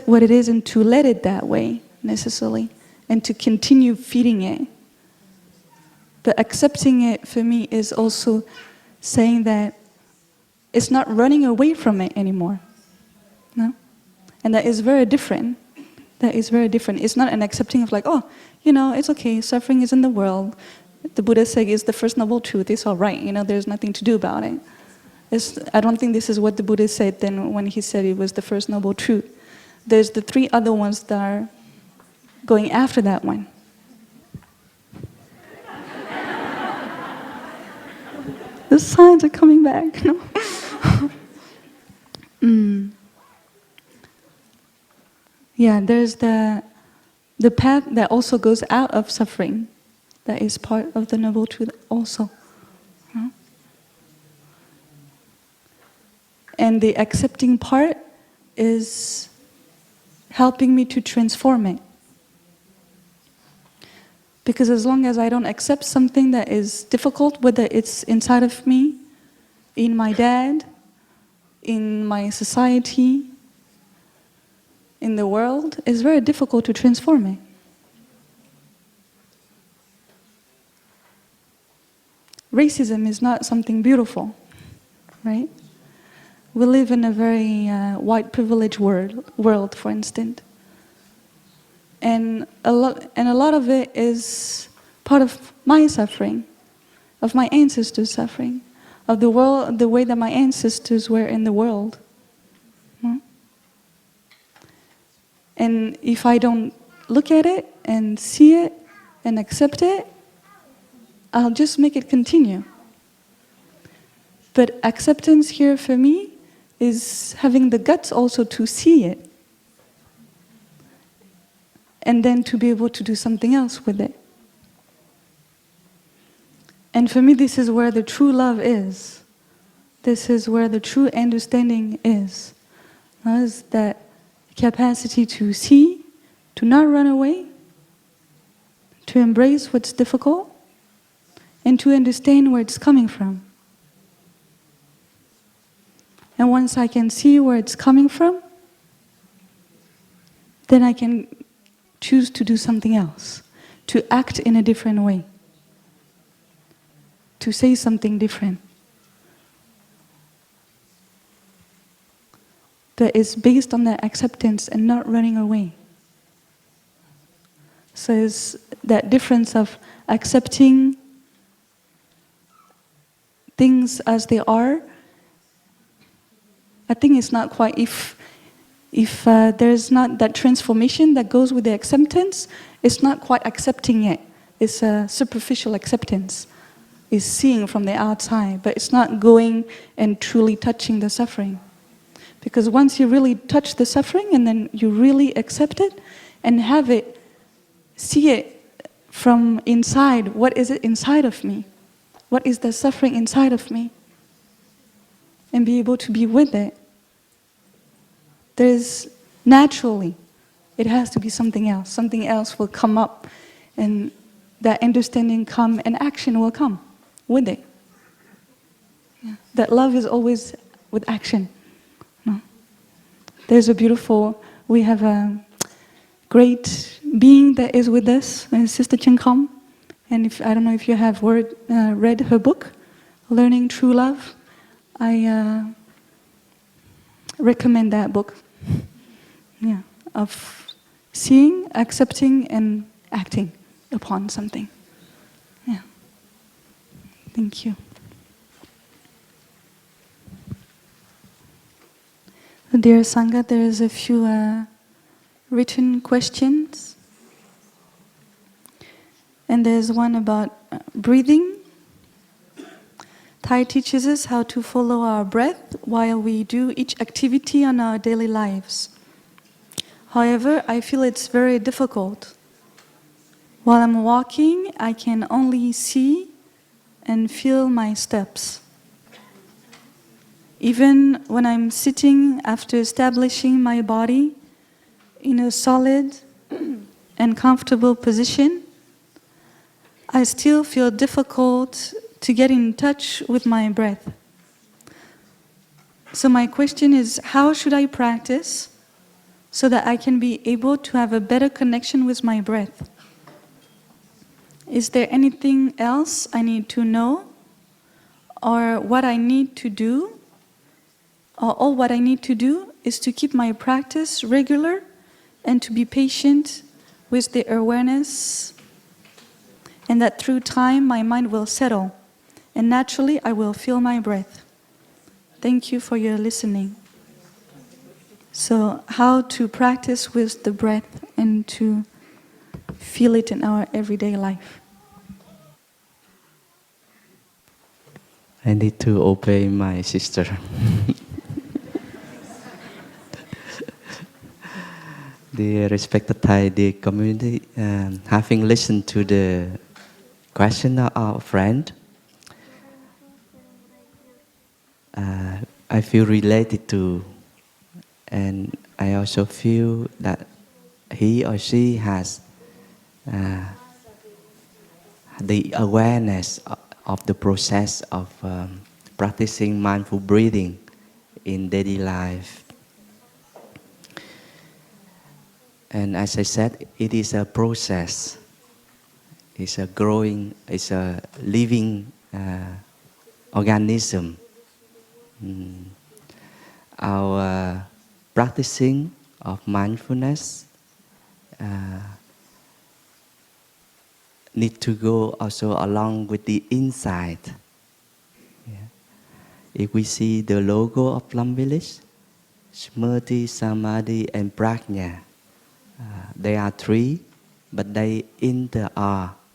what it is and to let it that way necessarily, and to continue feeding it. But accepting it for me is also saying that it's not running away from it anymore. No? And that is very different. That is very different. It's not an accepting of like, oh, it's okay, suffering is in the world. The Buddha said it's the first noble truth, it's all right, there's nothing to do about it. I don't think this is what the Buddha said then when he said it was the first noble truth. There's the three other ones that are going after that one. The signs are coming back. No? Yeah, there's the path that also goes out of suffering. That is part of the noble truth also. No? And the accepting part is helping me to transform it. Because as long as I don't accept something that is difficult, whether it's inside of me, in my dad, in my society, in the world, it's very difficult to transform it. Racism is not something beautiful, right? We live in a very white privileged world, for instance. And a lot of it is part of my suffering, of my ancestors' suffering, of the world, the way that my ancestors were in the world. And if I don't look at it and see it and accept it, I'll just make it continue. But acceptance here for me is having the guts also to see it. And then to be able to do something else with it. And for me, this is where the true love is. This is where the true understanding is. Is that capacity to see, to not run away, to embrace what's difficult, and to understand where it's coming from. And once I can see where it's coming from, then I can choose to do something else, to act in a different way, to say something different, but it's based on that acceptance and not running away. So it's that difference of accepting things as they are. I think it's not quite, if there's not that transformation that goes with the acceptance, it's not quite accepting it. It's a superficial acceptance. It's seeing from the outside, but it's not going and truly touching the suffering. Because once you really touch the suffering and then you really accept it and have it, see it from inside, what is it inside of me? What is the suffering inside of me? And be able to be with it. There's naturally, it has to be something else. Something else will come up and that understanding come and action will come with it. Yeah. That love is always with action. No. There's a beautiful, we have a great being that is with us, Sister Nghiem. And I don't know if you have read her book, Learning True Love. I recommend that book. Yeah, of seeing, accepting, and acting upon something. Yeah. Thank you. Dear Sangha, there is a few written questions. And there's one about breathing. Thai teaches us how to follow our breath while we do each activity on our daily lives. However, I feel it's very difficult. While I'm walking, I can only see and feel my steps. Even when I'm sitting after establishing my body in a solid and comfortable position, I still feel difficult to get in touch with my breath. So my question is, how should I practice so that I can be able to have a better connection with my breath? Is there anything else I need to know? Or what I need to do? Or all what I need to do is to keep my practice regular and to be patient with the awareness, and that through time my mind will settle and naturally I will feel my breath. Thank you for your listening. So how to practice with the breath and to feel it in our everyday life. I need to obey my sister. Dear respected Thai, dear community, having listened to the question of our friend, I feel related to, and I also feel that he or she has the awareness of the process of practicing mindful breathing in daily life. And as I said, it is a process. It's a growing, it's a living organism. Our practicing of mindfulness need to go also along with the insight. Yeah. If we see the logo of Plum Village, Smriti, Samadhi, and Pragna, they are three, but they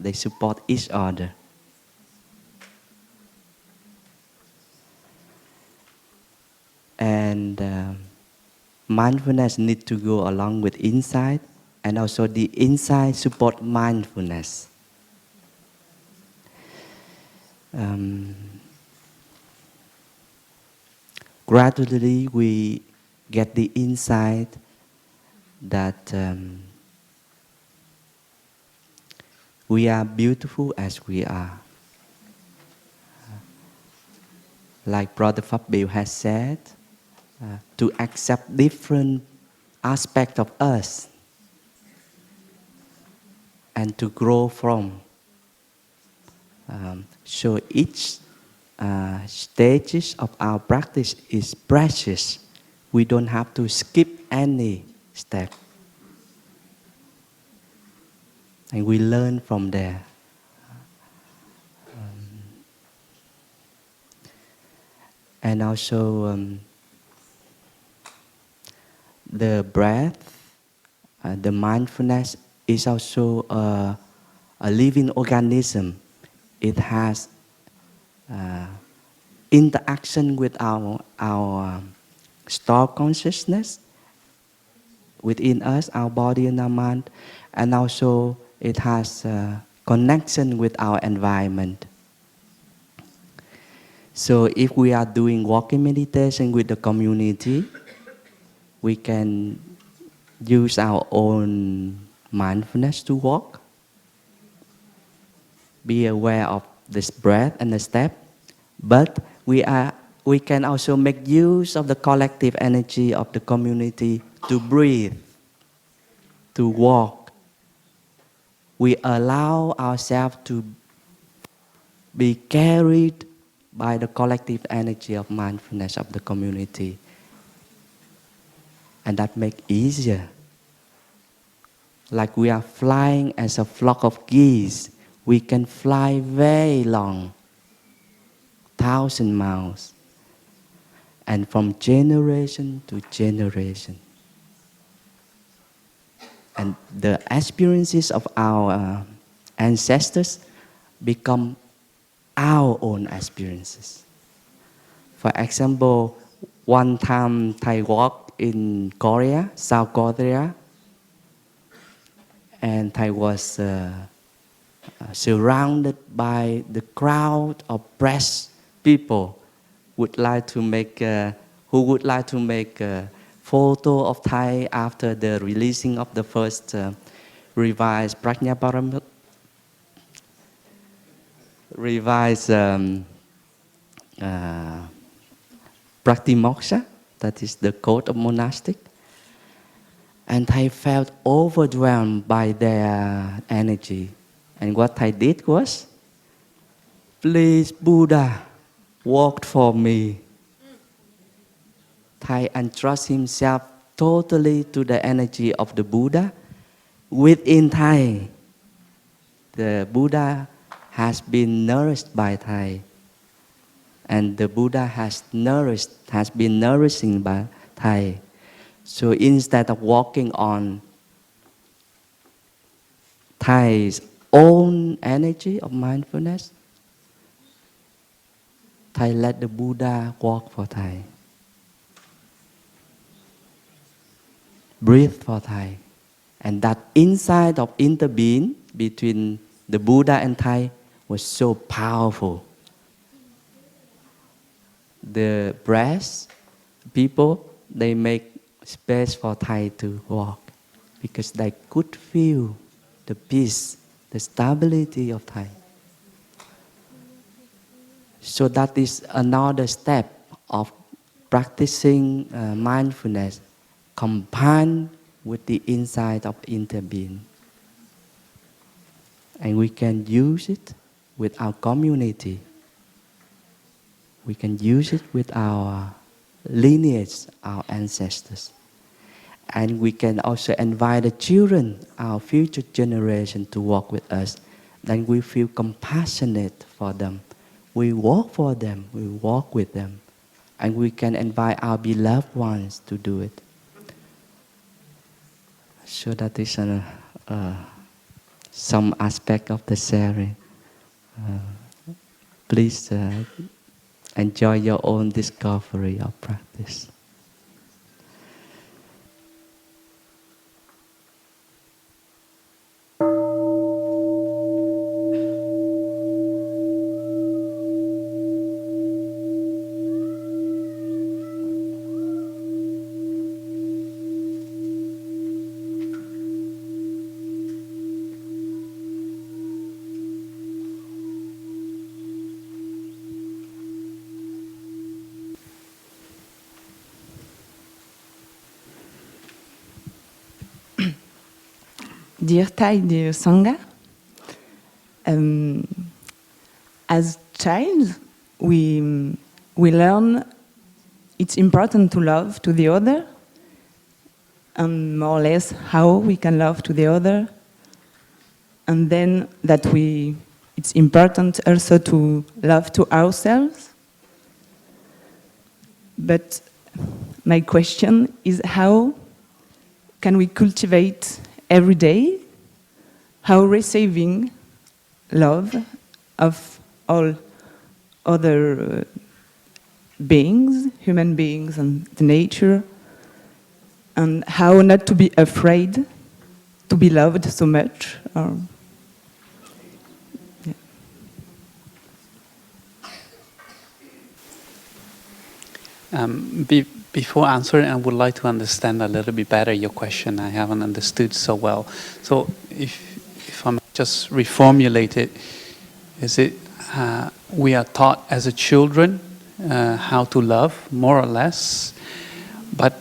they support each other. And mindfulness needs to go along with insight, and also the insight support mindfulness. Gradually we get the insight that we are beautiful as we are. Like Brother Fabio has said, to accept different aspects of us and to grow from. So each stages of our practice is precious We don't have to skip any step. And we learn from there. And also the breath, the mindfulness is also a living organism. It has interaction with our stored consciousness within us, our body and our mind, and also it has connection with our environment. So if we are doing walking meditation with the community, we can use our own mindfulness to walk. Be aware of this breath and the step, but we can also make use of the collective energy of the community to breathe, to walk. We allow ourselves to be carried by the collective energy of mindfulness of the community. And that makes it easier. Like we are flying as a flock of geese, we can fly very long, 1,000 miles, and from generation to generation. And the experiences of our ancestors become our own experiences. For example, one time I walked in Korea, South Korea, and I was surrounded by the crowd of press people who would like to make a photo of Thai after the releasing of the first revised Pragna revised Pratimoksha, that is the code of monastic. And I felt overwhelmed by their energy. And what I did was, please Buddha, walk for me. Thai entrust himself totally to the energy of the Buddha. Within Thai, the Buddha has been nourished by Thai. And the Buddha has been nourishing by Thai. So instead of walking on Thai's own energy of mindfulness, Thai let the Buddha walk for Thai. Breathe for Thai. And that insight of interbeing between the Buddha and Thai was so powerful. The breath, people, they make space for Thai to walk because they could feel the peace, the stability of Thai. So that is another step of practicing mindfulness combined with the insight of interbeing. And we can use it with our community. We can use it with our lineage, our ancestors. And we can also invite the children, our future generation, to walk with us. Then we feel compassionate for them. We walk for them, we walk with them. And we can invite our beloved ones to do it. So that is some aspect of the Serie. Please enjoy your own discovery of practice. Dear Thai, dear Sangha, as child, we learn it's important to love to the other, and more or less how we can love to the other, and then that it's important also to love to ourselves. But my question is, how can we cultivate every day, how receiving love of all other beings, human beings and the nature, and how not to be afraid to be loved so much. Before answering, I would like to understand a little bit better your question. I haven't understood so well. So if I'm just reformulate it, is it we are taught as a children how to love, more or less, but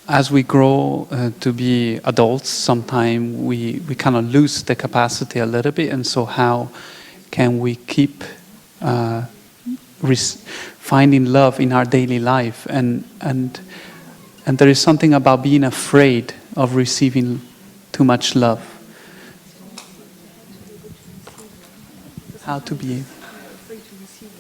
as we grow to be adults, sometimes we kind of lose the capacity a little bit, and so how can we keep finding love in our daily life? And there is something about being afraid of receiving too much love. How to be afraid to receive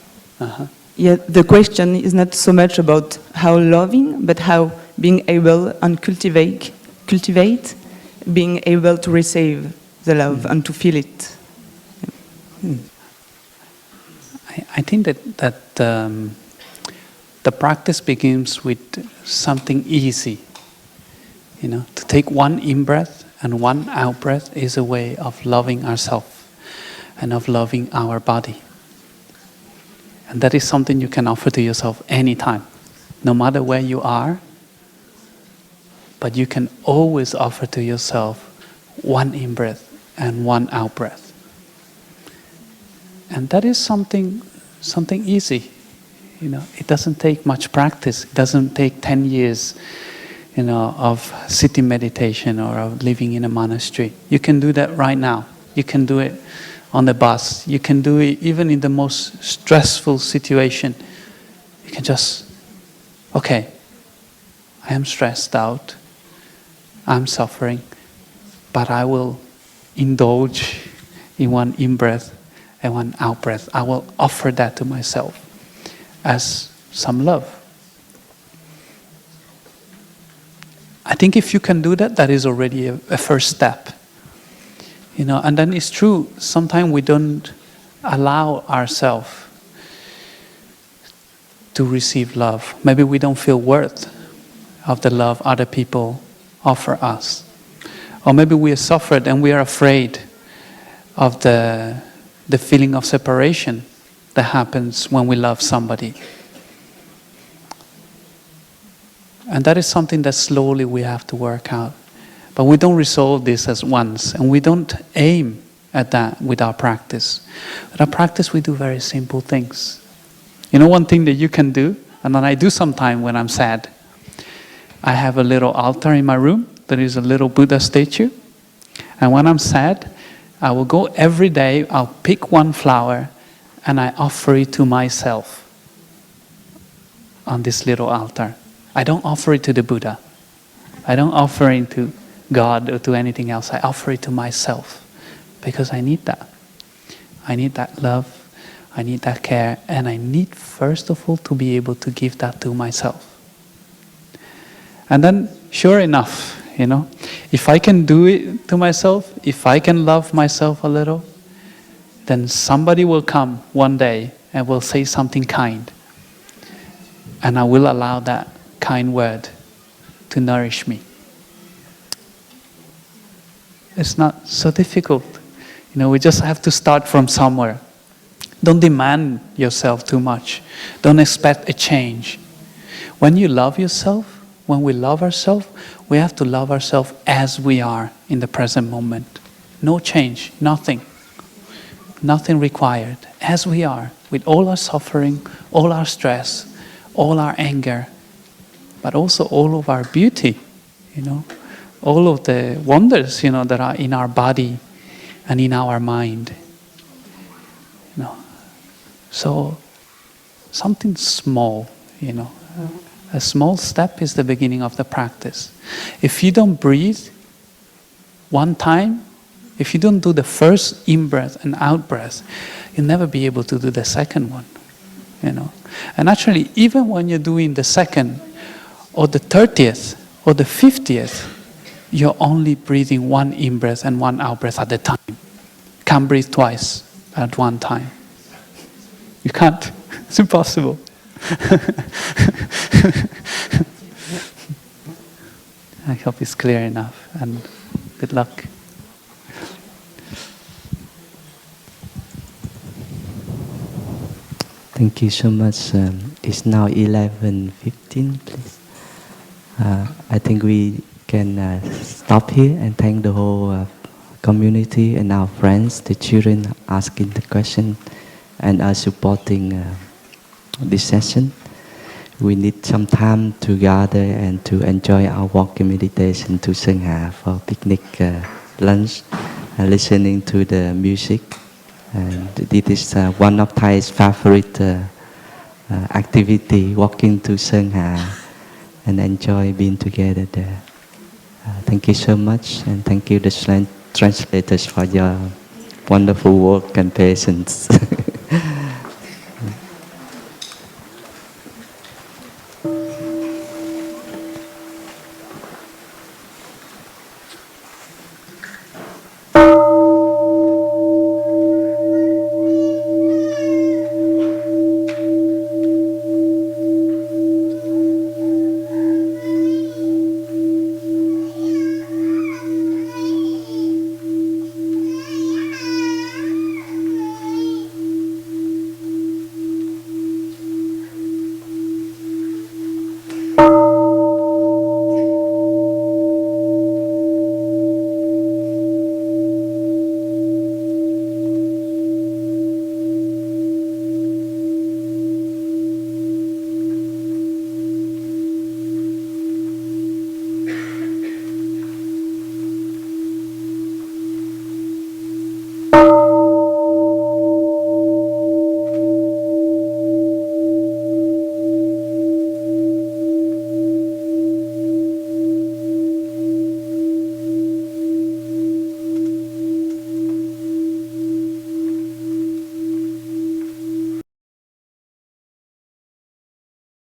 love. Yeah, the question is not so much about how loving, but how being able and cultivate, being able to receive the love and to feel it. I think that the practice begins with something easy. You know, to take one in-breath and one out-breath is a way of loving ourselves and of loving our body. And that is something you can offer to yourself anytime, no matter where you are. But you can always offer to yourself one in-breath and one out-breath. And that is something easy. You know, it doesn't take much practice. It doesn't take 10 years, of sitting meditation or of living in a monastery. You can do that right now. You can do it on the bus. You can do it even in the most stressful situation. You can just, okay, I am stressed out. I'm suffering, but I will indulge in one in-breath and one out-breath. I will offer that to myself as some love. I think if you can do that, that is already a first step. And then it's true, sometimes we don't allow ourselves to receive love. Maybe we don't feel worth of the love other people offer us. Or maybe we are suffered and we are afraid of the feeling of separation that happens when we love somebody. And that is something that slowly we have to work out. But we don't resolve this at once, and we don't aim at that with our practice. With our practice, we do very simple things. One thing that you can do, and then I do sometimes when I'm sad, I have a little altar in my room. There is a little Buddha statue. And when I'm sad, I will go every day, I'll pick one flower, and I offer it to myself on this little altar. I don't offer it to the Buddha. I don't offer it to God or to anything else. I offer it to myself because I need that. I need that love. I need that care. And I need, first of all, to be able to give that to myself. And then, sure enough, if I can do it to myself, if I can love myself a little, then somebody will come one day and will say something kind. And I will allow that kind word to nourish me. It's not so difficult. We just have to start from somewhere. Don't demand yourself too much. Don't expect a change. When you love yourself, when we love ourselves, we have to love ourselves as we are in the present moment. No change, nothing. Nothing required. As we are, with all our suffering, all our stress, all our anger, but also all of our beauty, all of the wonders, that are in our body and in our mind. So something small, A small step is the beginning of the practice. If you don't breathe one time, if you don't do the first in-breath and out-breath, you'll never be able to do the second one. And actually, even when you're doing the second, or the 30th, or the 50th, you're only breathing one in-breath and one out-breath at a time. Can't breathe twice at one time. You can't. It's impossible. I hope it's clear enough, and good luck. Thank you so much. It's now 11:15, please. I think we can stop here and thank the whole community and our friends, the children asking the question and are supporting this session. We need some time to gather and to enjoy our walking meditation to Sangha for picnic lunch, listening to the music. And this is one of Thai's favorite activity, walking to Sangha and enjoy being together there. Thank you so much, and thank you the translators for your wonderful work and patience.